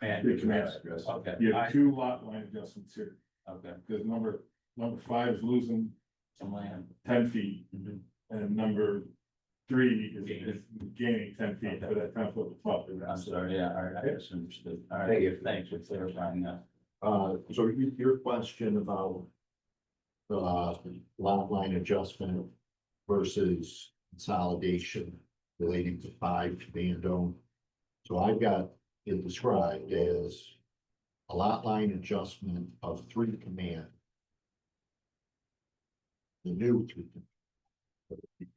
Speaker 2: And
Speaker 5: Three commands.
Speaker 2: Okay.
Speaker 5: you have 2 lot line adjustments here.
Speaker 2: Okay,
Speaker 5: Because number 5 is losing
Speaker 2: some land.
Speaker 5: 10 feet
Speaker 2: Mhm.
Speaker 5: and number 3 is gaining 10 feet for that 10-foot buffer.
Speaker 2: I'm sorry, yeah, all right, I misunderstood. All right,
Speaker 6: Thank you.
Speaker 2: thanks for clarifying that.
Speaker 1: So your question about the lot line adjustment versus consolidation relating to 5 Commando. So I've got it described as a lot line adjustment of 3 Command. The new 3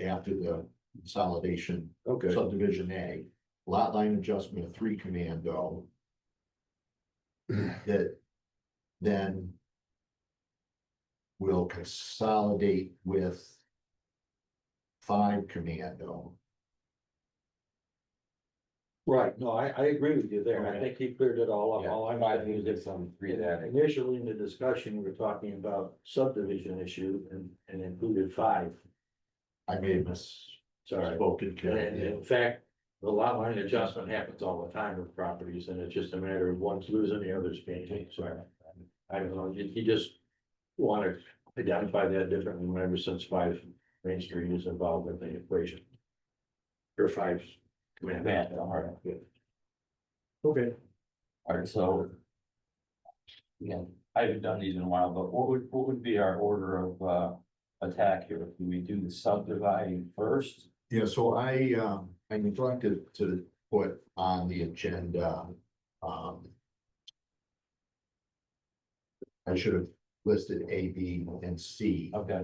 Speaker 1: after the consolidation
Speaker 6: Okay.
Speaker 1: subdivision A, lot line adjustment of 3 Commando. That then will consolidate with 5 Commando.
Speaker 9: Right, no, I agree with you there. I
Speaker 1: Okay.
Speaker 9: think he cleared it all up.
Speaker 6: Yeah,
Speaker 9: All I'm
Speaker 6: I
Speaker 9: saying
Speaker 6: think
Speaker 9: is
Speaker 6: there's some 3 of that.
Speaker 9: initially in the discussion, we were talking about subdivision issue and included 5.
Speaker 1: I may have
Speaker 9: Sorry.
Speaker 1: misspoken.
Speaker 9: And in fact, the lot line adjustment happens all the time with properties, and it's just a matter of one's losing, the other's gaining, so. I don't know, you just want to identify that differently whenever since 5 Main Street is involved in the equation. Or 5.
Speaker 2: Yeah, all right, good.
Speaker 9: Okay.
Speaker 2: All right, so. Yeah, I haven't done these in a while, but what would be our order of attack here. Can we do the subdividing first?
Speaker 1: Yeah, so I neglected to put on the agenda, I should have listed A, B, and C
Speaker 2: Okay,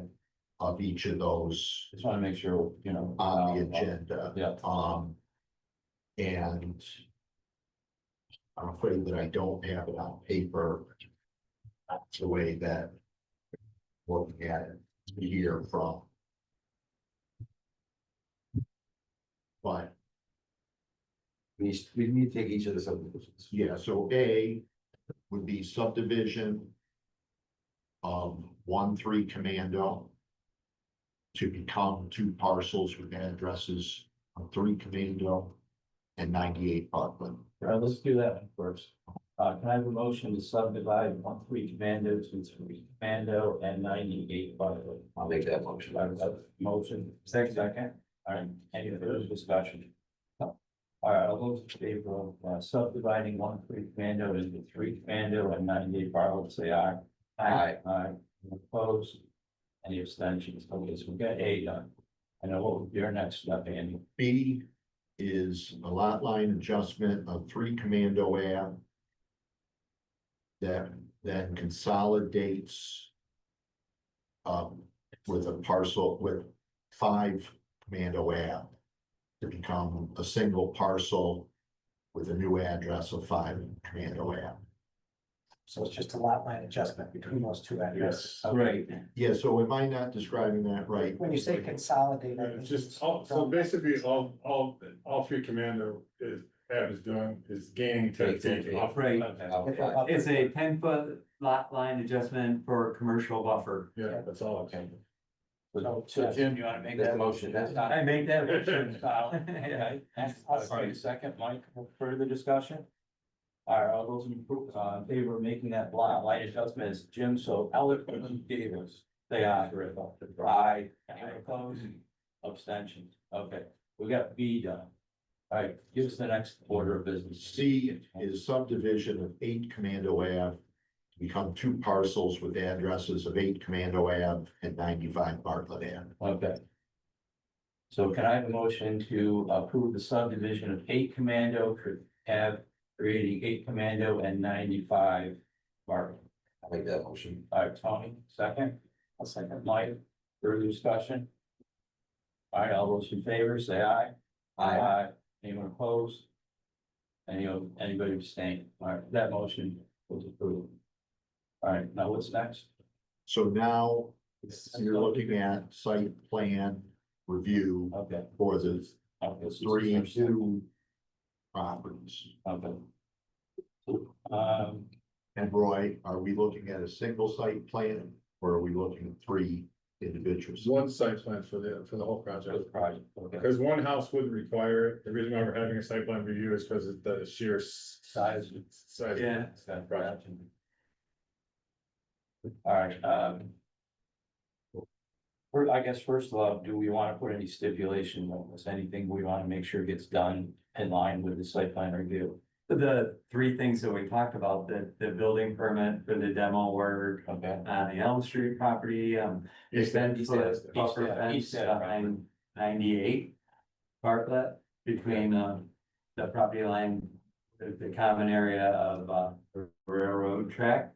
Speaker 1: of each of those
Speaker 2: just wanna make sure, you know.
Speaker 1: on the agenda.
Speaker 2: Yeah,
Speaker 1: And I'm afraid that I don't have it on paper. That's the way that looking at it here from. But
Speaker 6: We need to take each of the subdivisions.
Speaker 1: yeah, so A would be subdivision of 1-3 Commando to become 2 parcels with addresses of 3 Commando and 98 Parkland.
Speaker 2: all right, let's do that one first. Can I have a motion to subdivide 1-3 Commando to 3 Commando and 98 Bartlett?
Speaker 6: I'll make that motion.
Speaker 2: Motion, second, all right, any further discussion? All right, all those in favor of subdividing 1-3 Commando into 3 Commando and 98 Bartlett, say aye.
Speaker 6: Aye.
Speaker 2: Aye, Any opposed? Any abstentions? Okay, so we got A done. I know what would be our next step, Andy.
Speaker 1: B is a lot line adjustment of 3 Commando Ave. That then consolidates. With a parcel with 5 Commando Ave. To become a single parcel with a new address of 5 Commando Ave.
Speaker 4: So it's just a lot line adjustment between those two addresses.
Speaker 10: Right,
Speaker 1: Yeah, so am I not describing that right?
Speaker 4: When you say consolidate. I
Speaker 5: Yeah,
Speaker 4: think
Speaker 5: it's just,
Speaker 4: it's-
Speaker 5: so basically, all 3 Commando is doing is gaining 10 feet off.
Speaker 10: right.
Speaker 6: Okay.
Speaker 10: It's a 10-foot lot line adjustment for commercial buffer.
Speaker 5: Yeah, that's all.
Speaker 2: Okay. So Jim, you wanna make that motion? That's not.
Speaker 10: I make that motion.
Speaker 2: Okay, all right, second, Mike, further discussion? All right, all those in favor of making that line adjustment is Jim, so eloquently gave us, say aye. Aye, any opposed, abstentions, okay, we got B done. All right, give us the next order of business.
Speaker 1: C is subdivision of 8 Commando Ave. To become 2 parcels with addresses of 8 Commando Ave and 95 Bartlett Ave.
Speaker 2: Okay. So can I have a motion to approve the subdivision of 8 Commando, creating 8 Commando and 95 Mark?
Speaker 6: I'll make that motion.
Speaker 2: All right, Tony, second. I'll second. Mike, further discussion? All right, all those in favor, say aye.
Speaker 6: Aye.
Speaker 2: Anyone opposed? Anybody abstain? All right, that motion was approved. All right, now what's next?
Speaker 1: So now you're looking at site plan review
Speaker 2: Okay.
Speaker 1: for the
Speaker 2: Okay, so
Speaker 1: 3
Speaker 2: first step.
Speaker 1: new properties.
Speaker 2: Okay.
Speaker 1: And Roy, are we looking at a single site plan or are we looking at 3 individuals?
Speaker 5: One site plan for the whole
Speaker 2: For the
Speaker 5: project.
Speaker 2: project, okay.
Speaker 5: Because one house would require it. The reason why we're having a site plan review is because of the sheer
Speaker 2: Size.
Speaker 5: size.
Speaker 10: Yeah.
Speaker 2: It's got project. All right, I guess first of all, do we want to put any stipulation, on this? Anything we want to make sure gets done in line with the site plan review?
Speaker 10: The 3 things that we talked about, the building permit for the demo work
Speaker 2: Okay.
Speaker 10: on the Elm Street property,
Speaker 5: East End,
Speaker 10: 10-foot buffer
Speaker 2: East
Speaker 10: fence
Speaker 2: End,
Speaker 10: behind 98 Bartlett between, the property line, the common area of, railroad track.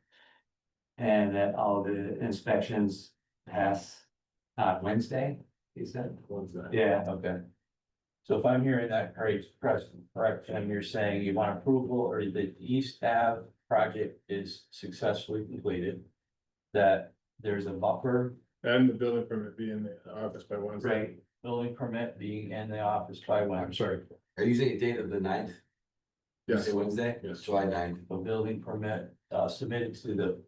Speaker 10: And that all the inspections pass on Wednesday, he said. Yeah,
Speaker 2: Okay. So if I'm hearing that correct, and you're saying you want approval or the East Ave project is successfully completed. That there's a buffer,
Speaker 5: And the building permit be in the office by Wednesday.
Speaker 10: right,
Speaker 2: building permit being in the office by
Speaker 1: I'm
Speaker 2: Wednesday.
Speaker 1: sorry,
Speaker 6: Are you saying a date of the 9th? You
Speaker 5: Yes.
Speaker 6: say Wednesday?
Speaker 5: Yes.
Speaker 6: July 9th.
Speaker 2: The building permit submitted to the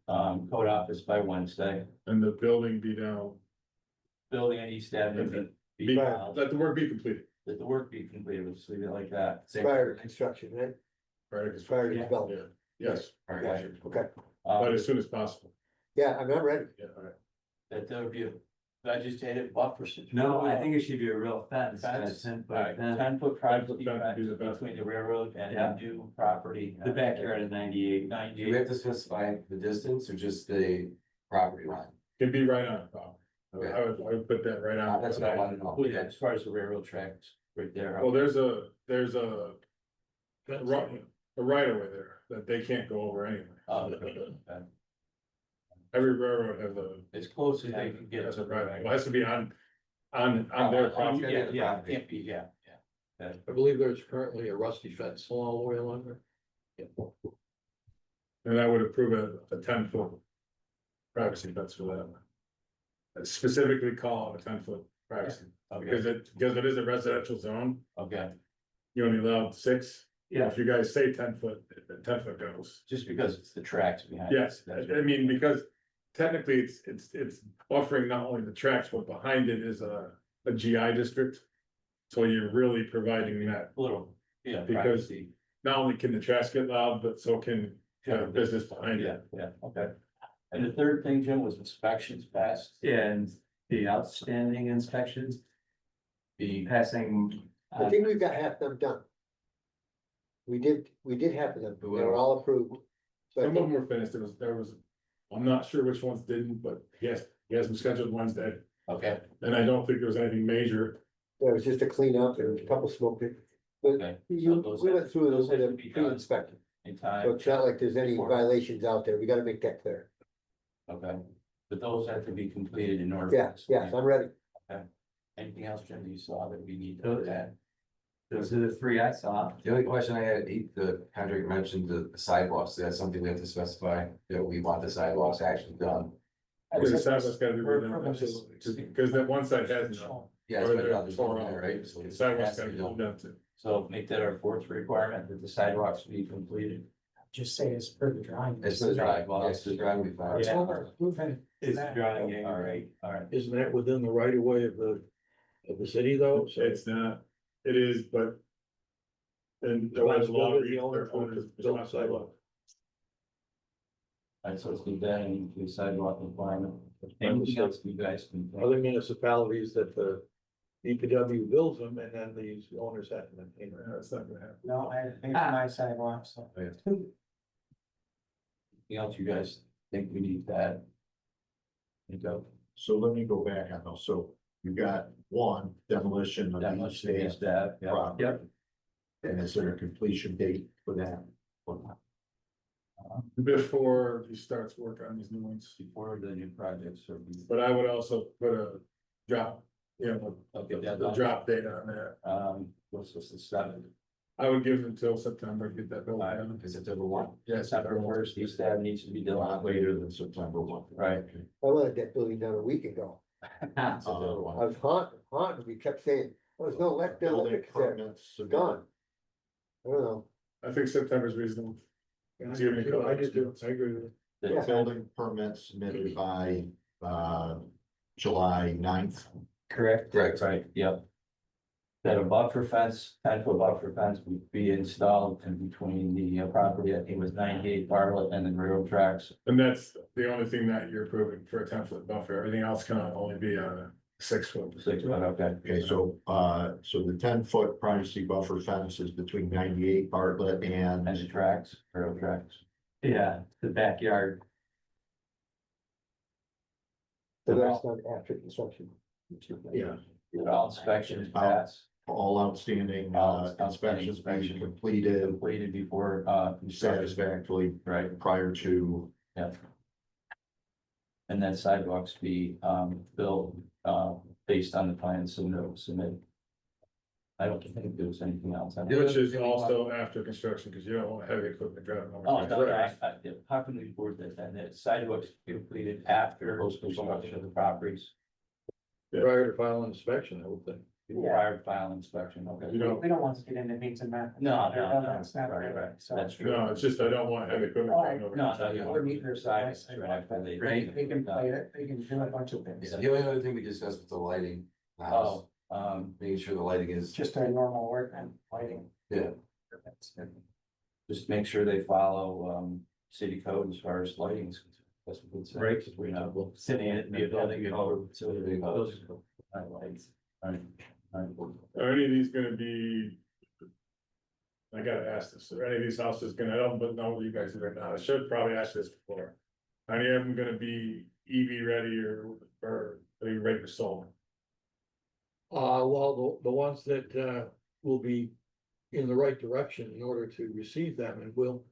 Speaker 2: code office by Wednesday.
Speaker 5: And the building be down,
Speaker 2: Building on East Avenue be filed,
Speaker 5: let the work be completed.
Speaker 2: that the work be completed, let's leave it like that.
Speaker 6: Same.
Speaker 8: Prior to construction, right?
Speaker 5: Right,
Speaker 8: Prior to
Speaker 10: Yeah.
Speaker 8: development.
Speaker 5: yes,
Speaker 2: Okay.
Speaker 8: Okay,
Speaker 5: but as soon as possible.
Speaker 8: yeah, I'm not ready.
Speaker 5: Yeah, all right.
Speaker 2: That there would be a vegetative buffer.
Speaker 10: no, I think it should be a real fence,
Speaker 2: Fence.
Speaker 10: 10-foot
Speaker 2: Alright,
Speaker 10: fence,
Speaker 2: 10-foot privacy
Speaker 5: 10-foot fence would be the best.
Speaker 2: between the railroad and
Speaker 10: Yeah.
Speaker 2: the new property.
Speaker 10: the backyard of 98.
Speaker 6: Do we
Speaker 2: 98,
Speaker 6: have to specify the distance or just the property line?
Speaker 5: Can be right on the property. I would put that right on.
Speaker 6: That's what I wanted to know.
Speaker 2: Yeah, as far as the railroad tracks, right there.
Speaker 5: Well, there's a right of way there that they can't go over anyway.
Speaker 2: Okay.
Speaker 5: Every railroad has a,
Speaker 2: As close as they can get
Speaker 5: has
Speaker 2: to
Speaker 5: a
Speaker 2: the
Speaker 5: right,
Speaker 2: right.
Speaker 5: it has to be on their property.
Speaker 2: Yeah, yeah, it can't be, yeah.
Speaker 9: I believe there's currently a rusty fence all the way along there.
Speaker 5: And I would approve a 10-foot privacy fence for that. I'd specifically call it a 10-foot privacy, because it is a residential zone,
Speaker 2: Okay,
Speaker 5: you only allowed 6.
Speaker 10: Yeah.
Speaker 5: If you guys say 10-foot, 10-foot goes.
Speaker 2: just because it's the tracks behind.
Speaker 5: Yes,
Speaker 2: That's
Speaker 5: I mean, because technically it's buffering not only the tracks, but behind it is a GI district. So you're really providing that,
Speaker 2: a little, yeah.
Speaker 5: Because-
Speaker 2: privacy.
Speaker 5: not only can the tracks get loud, but so can business behind
Speaker 2: Yeah,
Speaker 5: it.
Speaker 2: yeah, okay. And the third thing, Jim, was inspections passed.
Speaker 10: And the outstanding inspections,
Speaker 2: The,
Speaker 10: passing.
Speaker 8: I think we've got half them done. We did half of them, they were all approved. So I
Speaker 5: Some of them
Speaker 8: think,
Speaker 5: were finished, there was, I'm not sure which ones didn't, but yes, he has them scheduled Wednesday.
Speaker 2: okay,
Speaker 5: And I don't think there was anything major.
Speaker 8: there was just a cleanup and a couple smoke. But
Speaker 2: okay.
Speaker 8: you,
Speaker 2: So those
Speaker 8: we went through
Speaker 2: those
Speaker 8: those with
Speaker 2: have
Speaker 8: a
Speaker 2: to be done.
Speaker 8: pre-inspection,
Speaker 2: In
Speaker 8: so
Speaker 2: time,
Speaker 8: it's not like there's any
Speaker 2: Before.
Speaker 8: violations out there, we gotta make that clear.
Speaker 2: okay. But those have to be completed in order.
Speaker 8: Yes, yes, I'm ready.
Speaker 2: Anything else, Jim, you saw that we need to
Speaker 10: Those-
Speaker 2: look at?
Speaker 10: Those are the 3 I saw.
Speaker 6: The only question I had, the contract mentioned the sidewalks, that's something we have to specify, that we want the sidewalks actually done.
Speaker 5: Because the sidewalks gotta be redone, absolutely, because that one side has no.
Speaker 6: Yeah, it's
Speaker 5: Or
Speaker 6: been
Speaker 5: they're
Speaker 6: done, there's
Speaker 5: torn
Speaker 6: one
Speaker 5: out.
Speaker 6: there, right? So
Speaker 5: The
Speaker 6: it
Speaker 5: sidewalks
Speaker 6: has to
Speaker 5: gotta
Speaker 6: be
Speaker 5: be
Speaker 6: done.
Speaker 5: done too.
Speaker 2: So make that our 4th requirement, that the sidewalks be completed.
Speaker 4: Just say it's per the drawing.
Speaker 6: It's the drive, well, it's the drive we found.
Speaker 10: Yeah.
Speaker 4: Is
Speaker 10: It's drawing,
Speaker 2: All right, all right.
Speaker 9: Isn't that within the right of way of the city though? So
Speaker 5: It's not, it is, but. And the
Speaker 9: Responsibility
Speaker 5: law
Speaker 9: of the
Speaker 5: reads
Speaker 9: owner
Speaker 5: their
Speaker 9: to build
Speaker 5: own
Speaker 9: sidewalk.
Speaker 2: All right, so let's do that and do sidewalk requirement. Anything else you guys can think?
Speaker 9: Other municipalities that the DPW builds them and then these owners have to maintain them.
Speaker 5: That's not gonna happen.
Speaker 4: No, I think my sidewalks, so.
Speaker 2: Anything else you guys think we need to add? You go.
Speaker 1: So let me go back on those. So you got one demolition of
Speaker 2: That
Speaker 1: the
Speaker 2: much
Speaker 1: East
Speaker 2: space to have, yeah.
Speaker 1: property.
Speaker 10: Yep.
Speaker 1: And is there a completion date for that?
Speaker 5: Before he starts work on these new ones,
Speaker 2: Before the new projects are.
Speaker 5: but I would also put a drop,
Speaker 2: Okay,
Speaker 5: the
Speaker 2: deadline.
Speaker 5: drop date on that.
Speaker 2: What's this, the 7th?
Speaker 5: I would give it until September, to get that built.
Speaker 2: Alright.
Speaker 5: done.
Speaker 6: Is it September 1?
Speaker 5: Yes,
Speaker 2: September 1st, East Ave needs to be
Speaker 1: A lot
Speaker 2: done.
Speaker 1: later than September 1.
Speaker 2: Right.
Speaker 8: I wanted that building done a week ago.
Speaker 2: September 1.
Speaker 8: I was haunted, we kept saying, oh, there's no
Speaker 1: Building
Speaker 8: electric there,
Speaker 1: permits. submitted.
Speaker 8: gone. I don't know,
Speaker 5: I think September's reasonable. Excuse me,
Speaker 9: I just do, I agree with you.
Speaker 1: The building permit submitted by, July 9th.
Speaker 10: Correct.
Speaker 6: Correct.
Speaker 2: Right, yep. That a buffer fence, 10-foot buffer fence would be installed in between the property, I think it was 98 Bartlett and the railroad tracks.
Speaker 5: And that's the only thing that you're approving for a 10-foot buffer. Everything else can only be on a 6-foot.
Speaker 2: 6 foot, okay.
Speaker 1: Okay, so the 10-foot privacy buffer fence is between 98 Bartlett
Speaker 2: And the
Speaker 1: and
Speaker 2: tracks, railroad tracks.
Speaker 10: Yeah, the backyard.
Speaker 8: so that's not after construction.
Speaker 1: yeah,
Speaker 2: Did all inspections pass,
Speaker 1: all outstanding
Speaker 2: All outstanding
Speaker 1: inspections be
Speaker 2: inspection.
Speaker 1: completed
Speaker 2: completed before, construction,
Speaker 1: satisfactorily
Speaker 2: right,
Speaker 1: prior to.
Speaker 2: yeah. And then sidewalks be, built, based on the plans submitted. I don't think there was anything else. I don't-
Speaker 5: Which is also after construction, because you don't want heavy equipment driving over.
Speaker 2: Oh, no, how can we word that, then, that sidewalks be completed after post-construction of the properties,
Speaker 9: Prior to final inspection, I would think.
Speaker 2: prior to final inspection, okay?
Speaker 5: You don't,
Speaker 4: We don't want to get into means and math.
Speaker 2: No, no, no,
Speaker 4: That's not
Speaker 2: right, right,
Speaker 4: so.
Speaker 2: that's true.
Speaker 5: no, it's just I don't want heavy equipment driving over.
Speaker 2: No, no, you
Speaker 4: Or meters,
Speaker 2: Side-
Speaker 4: side,
Speaker 2: right, they-
Speaker 10: Right.
Speaker 4: They can play it, they can do a bunch of things.
Speaker 6: Yeah, the only other thing we discussed was the lighting, in the house,
Speaker 2: Oh,
Speaker 6: making sure the lighting is,
Speaker 4: Just a normal work and lighting.
Speaker 6: yeah.
Speaker 2: just make sure they follow, city code as far as lighting is concerned. That's what it's.
Speaker 10: Right.
Speaker 2: Because we know.
Speaker 10: Sitting in it, be a building code.
Speaker 2: City codes. Lights. Alright, alright.
Speaker 5: Are any of these gonna be? I gotta ask this, are any of these houses gonna, I don't know what you guys are right now, I should probably ask this before. Are any of them gonna be EV ready or Are you ready for solar?
Speaker 9: Well, the ones that, will be in the right direction in order to receive them, and we'll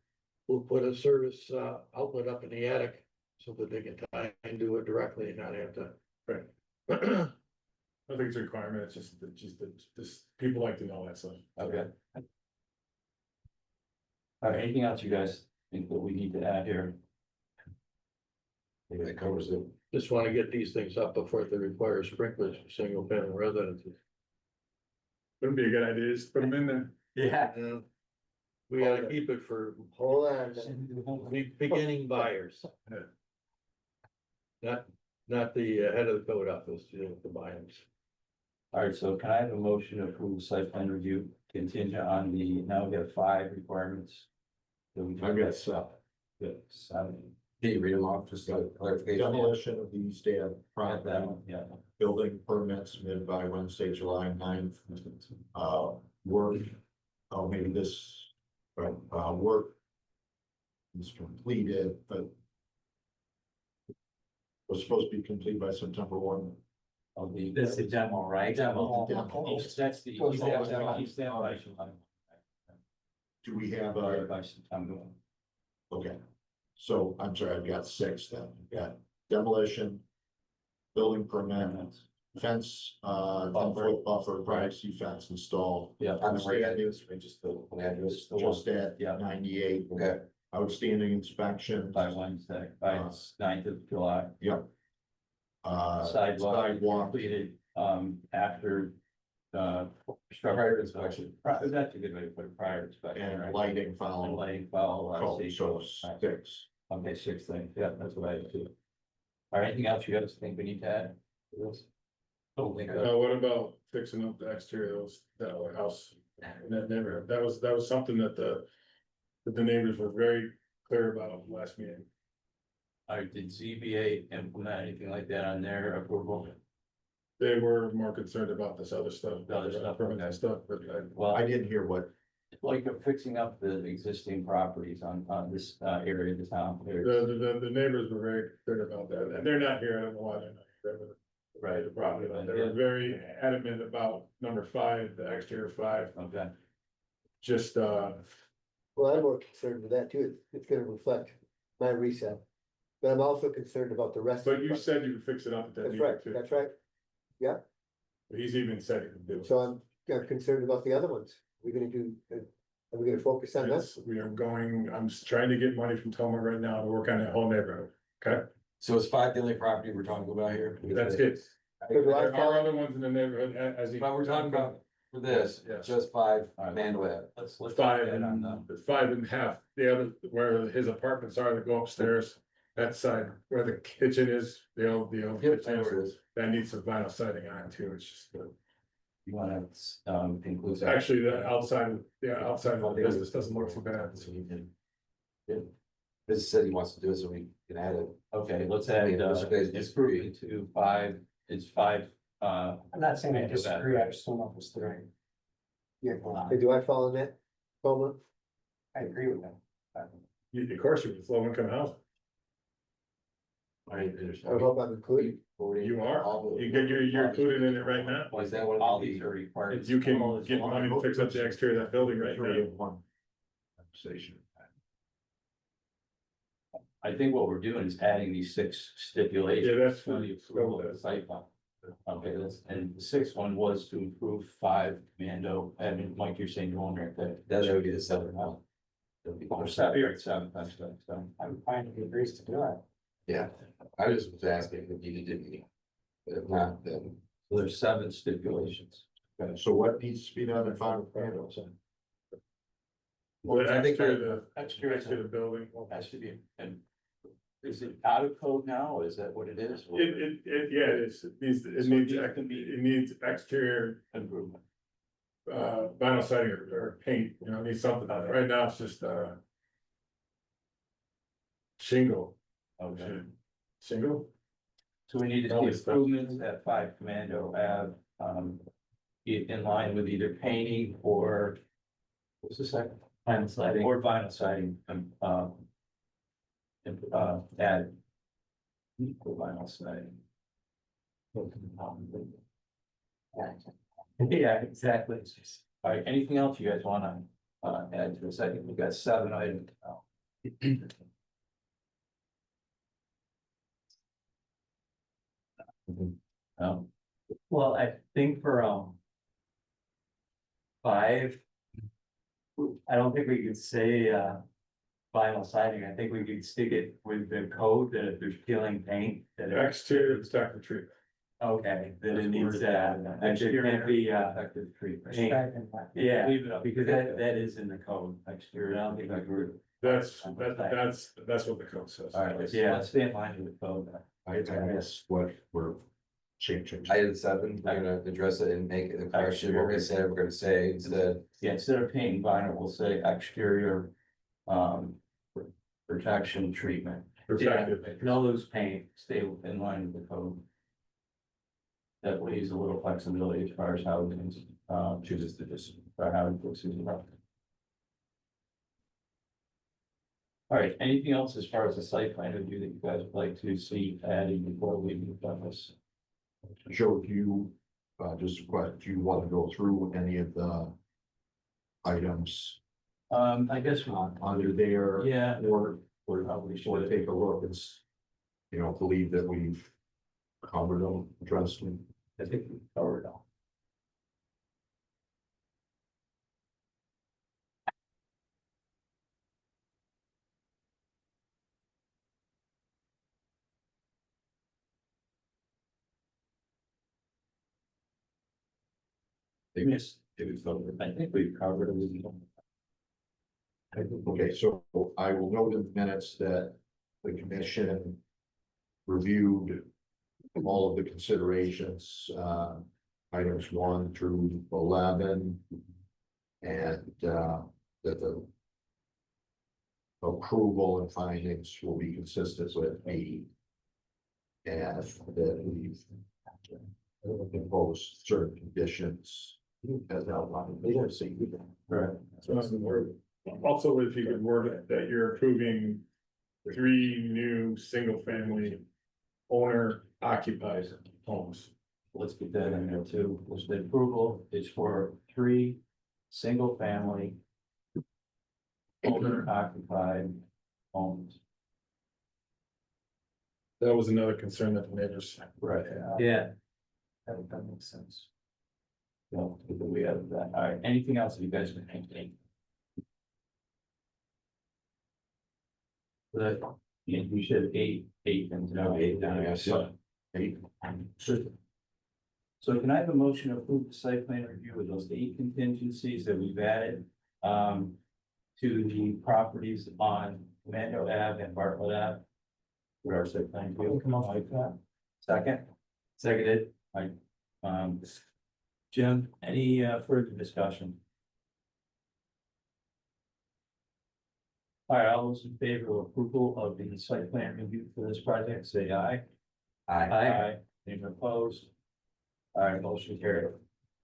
Speaker 9: put a service, outlet up in the attic so that they can tie into it directly and not have to.
Speaker 5: Right. I don't think it's a requirement, it's just people like to know that, so.
Speaker 2: Okay. All right, anything else you guys think that we need to add here?
Speaker 6: That covers it.
Speaker 9: Just wanna get these things up before they require sprinklers for single family residences.
Speaker 5: Wouldn't be a good idea, just put them in there.
Speaker 10: Yeah.
Speaker 9: We gotta keep it for
Speaker 8: Hold on.
Speaker 9: beginning buyers. Not the head of the code office, the buyers.
Speaker 2: All right, so can I have a motion to approve the site plan review contingent on now we have 5 requirements? that we
Speaker 1: I've got 7.
Speaker 2: Good, 7.
Speaker 6: Can you read them off, just a clarification?
Speaker 1: Demolition of the East Ave
Speaker 2: Got
Speaker 1: property,
Speaker 2: that one, yeah.
Speaker 1: building permit submitted by Wednesday, July 9th. Work, maybe this, work is completed, but was supposed to be complete by September 1.
Speaker 2: Of the.
Speaker 10: That's the demo, right?
Speaker 2: Demo.
Speaker 1: Demo.
Speaker 2: That's the.
Speaker 8: Goes down.
Speaker 1: Do we have
Speaker 2: By September.
Speaker 1: okay, so I'm sorry, I've got 6 then. I've got demolition, building permit, fence, 10-foot buffer, privacy fence installed.
Speaker 2: Yeah.
Speaker 6: On the right address, or just the address?
Speaker 1: Just at
Speaker 2: Yeah.
Speaker 1: 98,
Speaker 6: Okay,
Speaker 1: outstanding inspection.
Speaker 2: By Wednesday, by 9th of July.
Speaker 1: Yep.
Speaker 2: Sidewalk completed, after,
Speaker 6: prior to inspection.
Speaker 2: That's a good way to put it, prior to inspection,
Speaker 1: And
Speaker 2: right?
Speaker 1: lighting
Speaker 2: And
Speaker 1: follow.
Speaker 2: lighting follow, I
Speaker 1: code,
Speaker 2: see.
Speaker 1: So 6.
Speaker 2: Okay, 6 things, yeah, that's what I do. All right, anything else you guys think we need to add? to this? Don't think so.
Speaker 5: What about fixing up the exterior of that house in that neighborhood? That was something that the neighbors were very clear about last meeting.
Speaker 2: All right, did ZBA implement anything like that on their approval?
Speaker 5: They were more concerned about this other stuff,
Speaker 2: The other stuff,
Speaker 5: permits
Speaker 2: okay.
Speaker 5: and stuff, but
Speaker 2: Well,
Speaker 1: I didn't hear what,
Speaker 2: like fixing up the existing properties on this area of the town.
Speaker 5: the neighbors were very clear about that, and they're not here, I don't know why they're not here.
Speaker 2: Right.
Speaker 5: The property, they were very adamant about number 5, the exterior 5,
Speaker 2: Okay,
Speaker 5: just,
Speaker 8: Well, I'm more concerned with that too. It's gonna reflect my resale. But I'm also concerned about the rest.
Speaker 5: but
Speaker 8: of
Speaker 5: you
Speaker 8: the-
Speaker 5: said you would fix it up at that
Speaker 8: That's
Speaker 5: meeting
Speaker 8: right,
Speaker 5: too.
Speaker 8: that's right.
Speaker 5: He's even said he could do it.
Speaker 8: So I'm concerned about the other ones. We're gonna do, are we gonna focus on this?
Speaker 5: Yes, we are going, I'm trying to get money from Toma right now to work on that whole neighborhood, okay?
Speaker 6: So is 5 the only property we're talking about here?
Speaker 5: That's it.
Speaker 8: So do I
Speaker 5: There are
Speaker 8: follow-
Speaker 5: other ones in the neighborhood as he.
Speaker 6: But we're talking about for this,
Speaker 5: Yes.
Speaker 6: just 5
Speaker 2: All right.
Speaker 6: Mandel Ave.
Speaker 2: let's.
Speaker 5: 5
Speaker 2: get on the-
Speaker 5: and 5.5, the other, where his apartments are, that go upstairs. That side where the kitchen is, the old
Speaker 6: Yep, I know
Speaker 5: kitchen,
Speaker 6: where it is.
Speaker 5: that needs some vinyl siding on it too, it's just.
Speaker 2: You wanna, include that?
Speaker 5: Actually, the outside of the business doesn't look too bad.
Speaker 6: This said he wants to do it, so we can add it.
Speaker 2: Okay, let's
Speaker 6: I
Speaker 2: add,
Speaker 6: mean, unless you guys disagree.
Speaker 2: improvement to 5, it's 5,
Speaker 4: I'm not saying I disagree, I just don't know if it's the right. Yeah,
Speaker 8: Hey, do I fall in that? Coleman?
Speaker 4: I agree with that.
Speaker 5: Of course, you with low income housing,
Speaker 6: I
Speaker 8: I hope I'm included.
Speaker 5: you are, you're included in it right now.
Speaker 6: Is that what?
Speaker 2: all these are required.
Speaker 5: If you can get money to fix up the exterior of that building right
Speaker 1: Three
Speaker 5: now.
Speaker 1: of one conversation.
Speaker 2: I think what we're doing is adding these 6 stipulations.
Speaker 5: Yeah, that's
Speaker 2: to the approval of the site plan. Okay, and the 6th one was to improve 5 Commando, and Mike, you're saying you're wondering if that.
Speaker 6: That would be the 7th one. That would be-
Speaker 2: Or 7, you're at 7, that's good, so.
Speaker 4: I'm fine if he agrees to do it.
Speaker 6: Yeah, I just was asking if you did meeting. But if not, then
Speaker 2: So there's 7 stipulations.
Speaker 1: So what needs to be done in 5 panels?
Speaker 5: Well,
Speaker 6: I think
Speaker 5: exterior,
Speaker 2: Exterior
Speaker 5: the building.
Speaker 2: has to be, and is it out of code now? Is that what it is?
Speaker 5: Yeah, it is, it needs, it needs exterior,
Speaker 2: Improvement.
Speaker 5: vinyl siding or paint, you know, it needs something on it, right now it's just, shingle.
Speaker 2: Okay.
Speaker 5: Shingle?
Speaker 2: So we need to
Speaker 5: All
Speaker 2: see
Speaker 5: this stuff.
Speaker 2: improvements at 5 Commando Ave, in line with either painting or. What's the second?
Speaker 10: Vinyl siding.
Speaker 2: Or vinyl siding, add. Vinyl siding.
Speaker 10: Yeah, exactly.
Speaker 2: All right, anything else you guys wanna, add to this? I think we've got 7 items now.
Speaker 10: Well, I think for, 5. I don't think we could say, vinyl siding, I think we could stick it with the code that if there's peeling paint, that it.
Speaker 5: Exterior protective treatment.
Speaker 10: Okay, that it
Speaker 2: That's
Speaker 10: needs
Speaker 2: worded
Speaker 10: that,
Speaker 2: down.
Speaker 10: that it can't be,
Speaker 2: Effective treatment.
Speaker 10: yeah,
Speaker 2: Leave it up.
Speaker 10: because that is in the code, exterior, I don't think I agree.
Speaker 5: That's what the code says.
Speaker 2: All right, let's,
Speaker 10: Yeah.
Speaker 2: let's stay in line with the code.
Speaker 1: I guess what we're changing.
Speaker 6: Item 7, we're gonna address it and make it a question, what we said, we're gonna say instead.
Speaker 2: Yeah, instead of paint vinyl, we'll say exterior, protection treatment.
Speaker 5: Protective.
Speaker 2: No loose paint, stay in line with the code. That leaves a little flexibility as far as how it is, chooses to just, or how it looks. All right, anything else as far as the site plan review that you guys would like to see added before we move on this?
Speaker 1: Joe, do you, just a question, do you want to go through any of the items
Speaker 2: I guess we,
Speaker 1: under there?
Speaker 2: yeah,
Speaker 1: Or
Speaker 2: probably
Speaker 1: or
Speaker 2: should.
Speaker 1: take a look, it's, believe that we've covered them, addressed them.
Speaker 2: I think we covered it all. I think we've covered it.
Speaker 1: Okay, so I will note in the minutes that the commission reviewed all of the considerations, items 1 through 11. And, that the approval and findings will be consistent with me. And that we've imposed certain conditions as outlined.
Speaker 2: Right.
Speaker 5: Also, if you could word it, that you're approving 3 new single-family owner occupied homes.
Speaker 2: Let's get that in there too. Was the approval is for 3 single-family owner occupied homes.
Speaker 5: That was another concern that the neighbors.
Speaker 2: Right.
Speaker 10: Yeah,
Speaker 2: That makes sense. No, we have that. All right, anything else that you guys would think? But, yeah, we should have 8 and
Speaker 6: No, 8 now, yes.
Speaker 2: So, 8. So can I have a motion to approve the site plan review with those 8 contingencies that we've added? To the properties on Commando Ave and Bartlett Ave? For our site plan review. Second?
Speaker 10: seconded.
Speaker 2: Jim, any further discussion? All right, all those in favor of approval of the site plan review for this project, say aye.
Speaker 10: Aye.
Speaker 2: Anyone opposed? All right, motion carried.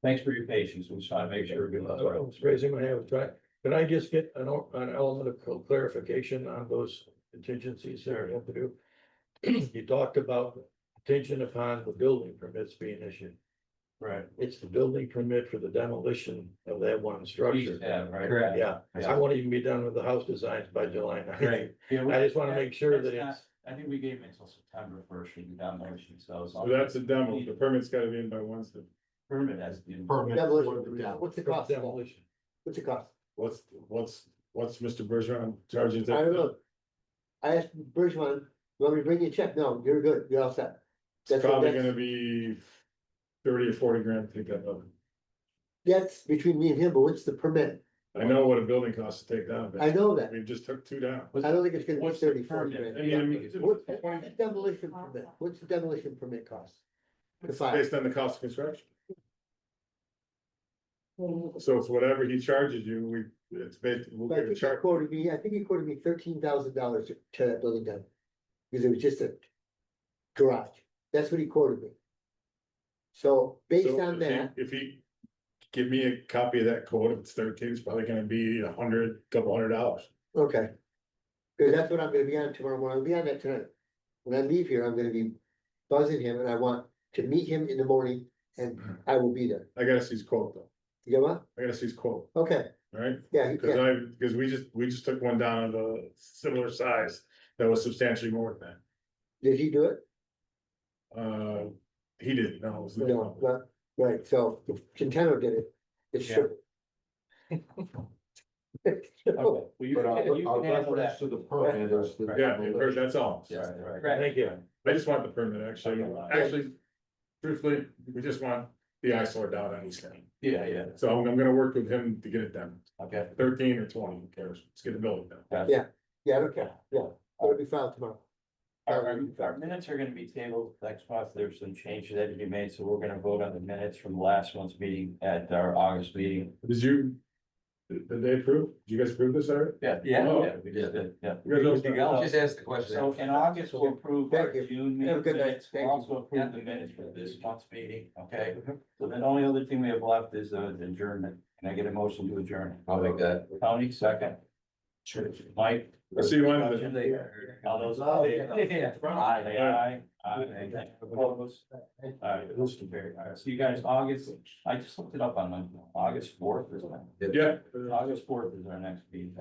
Speaker 2: Thanks for your patience. We just want to make sure we're
Speaker 9: I
Speaker 2: good.
Speaker 9: was raising my hand, try, can I just get an element of clarification on those contingencies there you have to do? You talked about contingent upon the building permits being issued.
Speaker 2: Right.
Speaker 9: It's the building permit for the demolition of that one structure.
Speaker 2: Yeah, right.
Speaker 10: Correct.
Speaker 9: Yeah, I won't even be done with the house designs by July 9th.
Speaker 2: Right. Yeah, we-
Speaker 9: I just wanna make sure that
Speaker 2: that's not-
Speaker 9: it's,
Speaker 2: I think we gave it until September 1st for the demolition, so.
Speaker 5: So that's a demo. The permit's gotta be in by Wednesday.
Speaker 2: Permit has been.
Speaker 1: Permit.
Speaker 8: Demolition, what's the cost?
Speaker 9: demolition.
Speaker 8: What's the cost?
Speaker 5: What's Mr. Bergeron charging?
Speaker 8: I don't know. I asked Bergeron, you want me to bring you a check? No, you're good, you're all set.
Speaker 5: It's
Speaker 8: That's what-
Speaker 5: probably
Speaker 8: that's-
Speaker 5: gonna be 30 or 40 grand to take that up.
Speaker 8: That's between me and him, but what's the permit?
Speaker 5: I know what a building costs to take down,
Speaker 8: I
Speaker 5: but
Speaker 8: know that.
Speaker 5: we just took 2 down.
Speaker 8: I don't think it's gonna be
Speaker 2: What's the
Speaker 8: 30, 40
Speaker 2: permit?
Speaker 8: grand.
Speaker 5: I mean,
Speaker 8: What's the demolition permit? What's the demolition permit cost? The
Speaker 5: it's
Speaker 8: file.
Speaker 5: based on the cost of construction. So it's whatever he charges you, it's basically, we'll
Speaker 8: But I
Speaker 5: give a
Speaker 8: think he
Speaker 5: chart.
Speaker 8: quoted me, I think he quoted me $13,000 to tear that building down. Because it was just a garage. That's what he quoted me. So based
Speaker 5: So
Speaker 8: on that,
Speaker 5: if he give me a copy of that quote, if it's 13, it's probably gonna be couple $100.
Speaker 8: okay. Cause that's what I'm gonna be on tomorrow morning. I'll be on that tonight. When I leave here, I'm gonna be buzzing him and I want to meet him in the morning, and I will be there.
Speaker 5: I gotta see his quote though.
Speaker 8: You get what?
Speaker 5: I gotta see his quote,
Speaker 8: Okay,
Speaker 5: right?
Speaker 8: yeah,
Speaker 5: Cause
Speaker 8: yeah,
Speaker 5: because we just took one down of a similar size that was substantially more than
Speaker 8: did he do it?
Speaker 5: that. He did, no, it was.
Speaker 8: No, not, right, so if Centeno did it, it's
Speaker 2: Yeah.
Speaker 8: true.
Speaker 2: Okay, well, you
Speaker 1: But
Speaker 2: can, you
Speaker 1: our
Speaker 2: can handle
Speaker 1: reference
Speaker 2: that.
Speaker 1: to the permit is the.
Speaker 5: Yeah, that's all.
Speaker 2: Yeah, right.
Speaker 7: Thank you.
Speaker 5: I just want the permit, actually.
Speaker 2: Okay.
Speaker 5: Actually, truthfully, we just want the eyesore down on East End.
Speaker 2: Yeah, yeah,
Speaker 5: So I'm gonna work with him to get it done.
Speaker 2: okay.
Speaker 5: 13 or 20, who cares? Let's get the building done.
Speaker 8: Yeah, I don't care, yeah, it'll be filed tomorrow.
Speaker 2: Our minutes are gonna be tabled next month. There's some changes that to be made, so we're gonna vote on the minutes from last month's meeting at our August meeting.
Speaker 5: Did they approve? Did you guys approve this already?
Speaker 2: Yeah.
Speaker 10: Yeah.
Speaker 5: Oh.
Speaker 2: We just did, yeah.
Speaker 5: You guys all-
Speaker 10: Good to go.
Speaker 6: Just ask the question.
Speaker 2: So in August, we'll approve our
Speaker 8: Thank you.
Speaker 2: June
Speaker 8: Have a
Speaker 2: meeting
Speaker 8: good night.
Speaker 2: minutes. We'll
Speaker 8: Thank you.
Speaker 2: also approve the minutes for this month's meeting, okay? So the only other thing we have left is adjournment. Can I get a motion to adjourn?
Speaker 6: I'll make that.
Speaker 2: Tony, second. Mike?
Speaker 5: I'll see you Wednesday.
Speaker 2: All those. in favor? Aye. Opposed? All right, motion carried. All right, see you guys August, I just looked it up on my, August 4th, isn't it?
Speaker 5: Yeah.
Speaker 2: August 4th is our next meeting.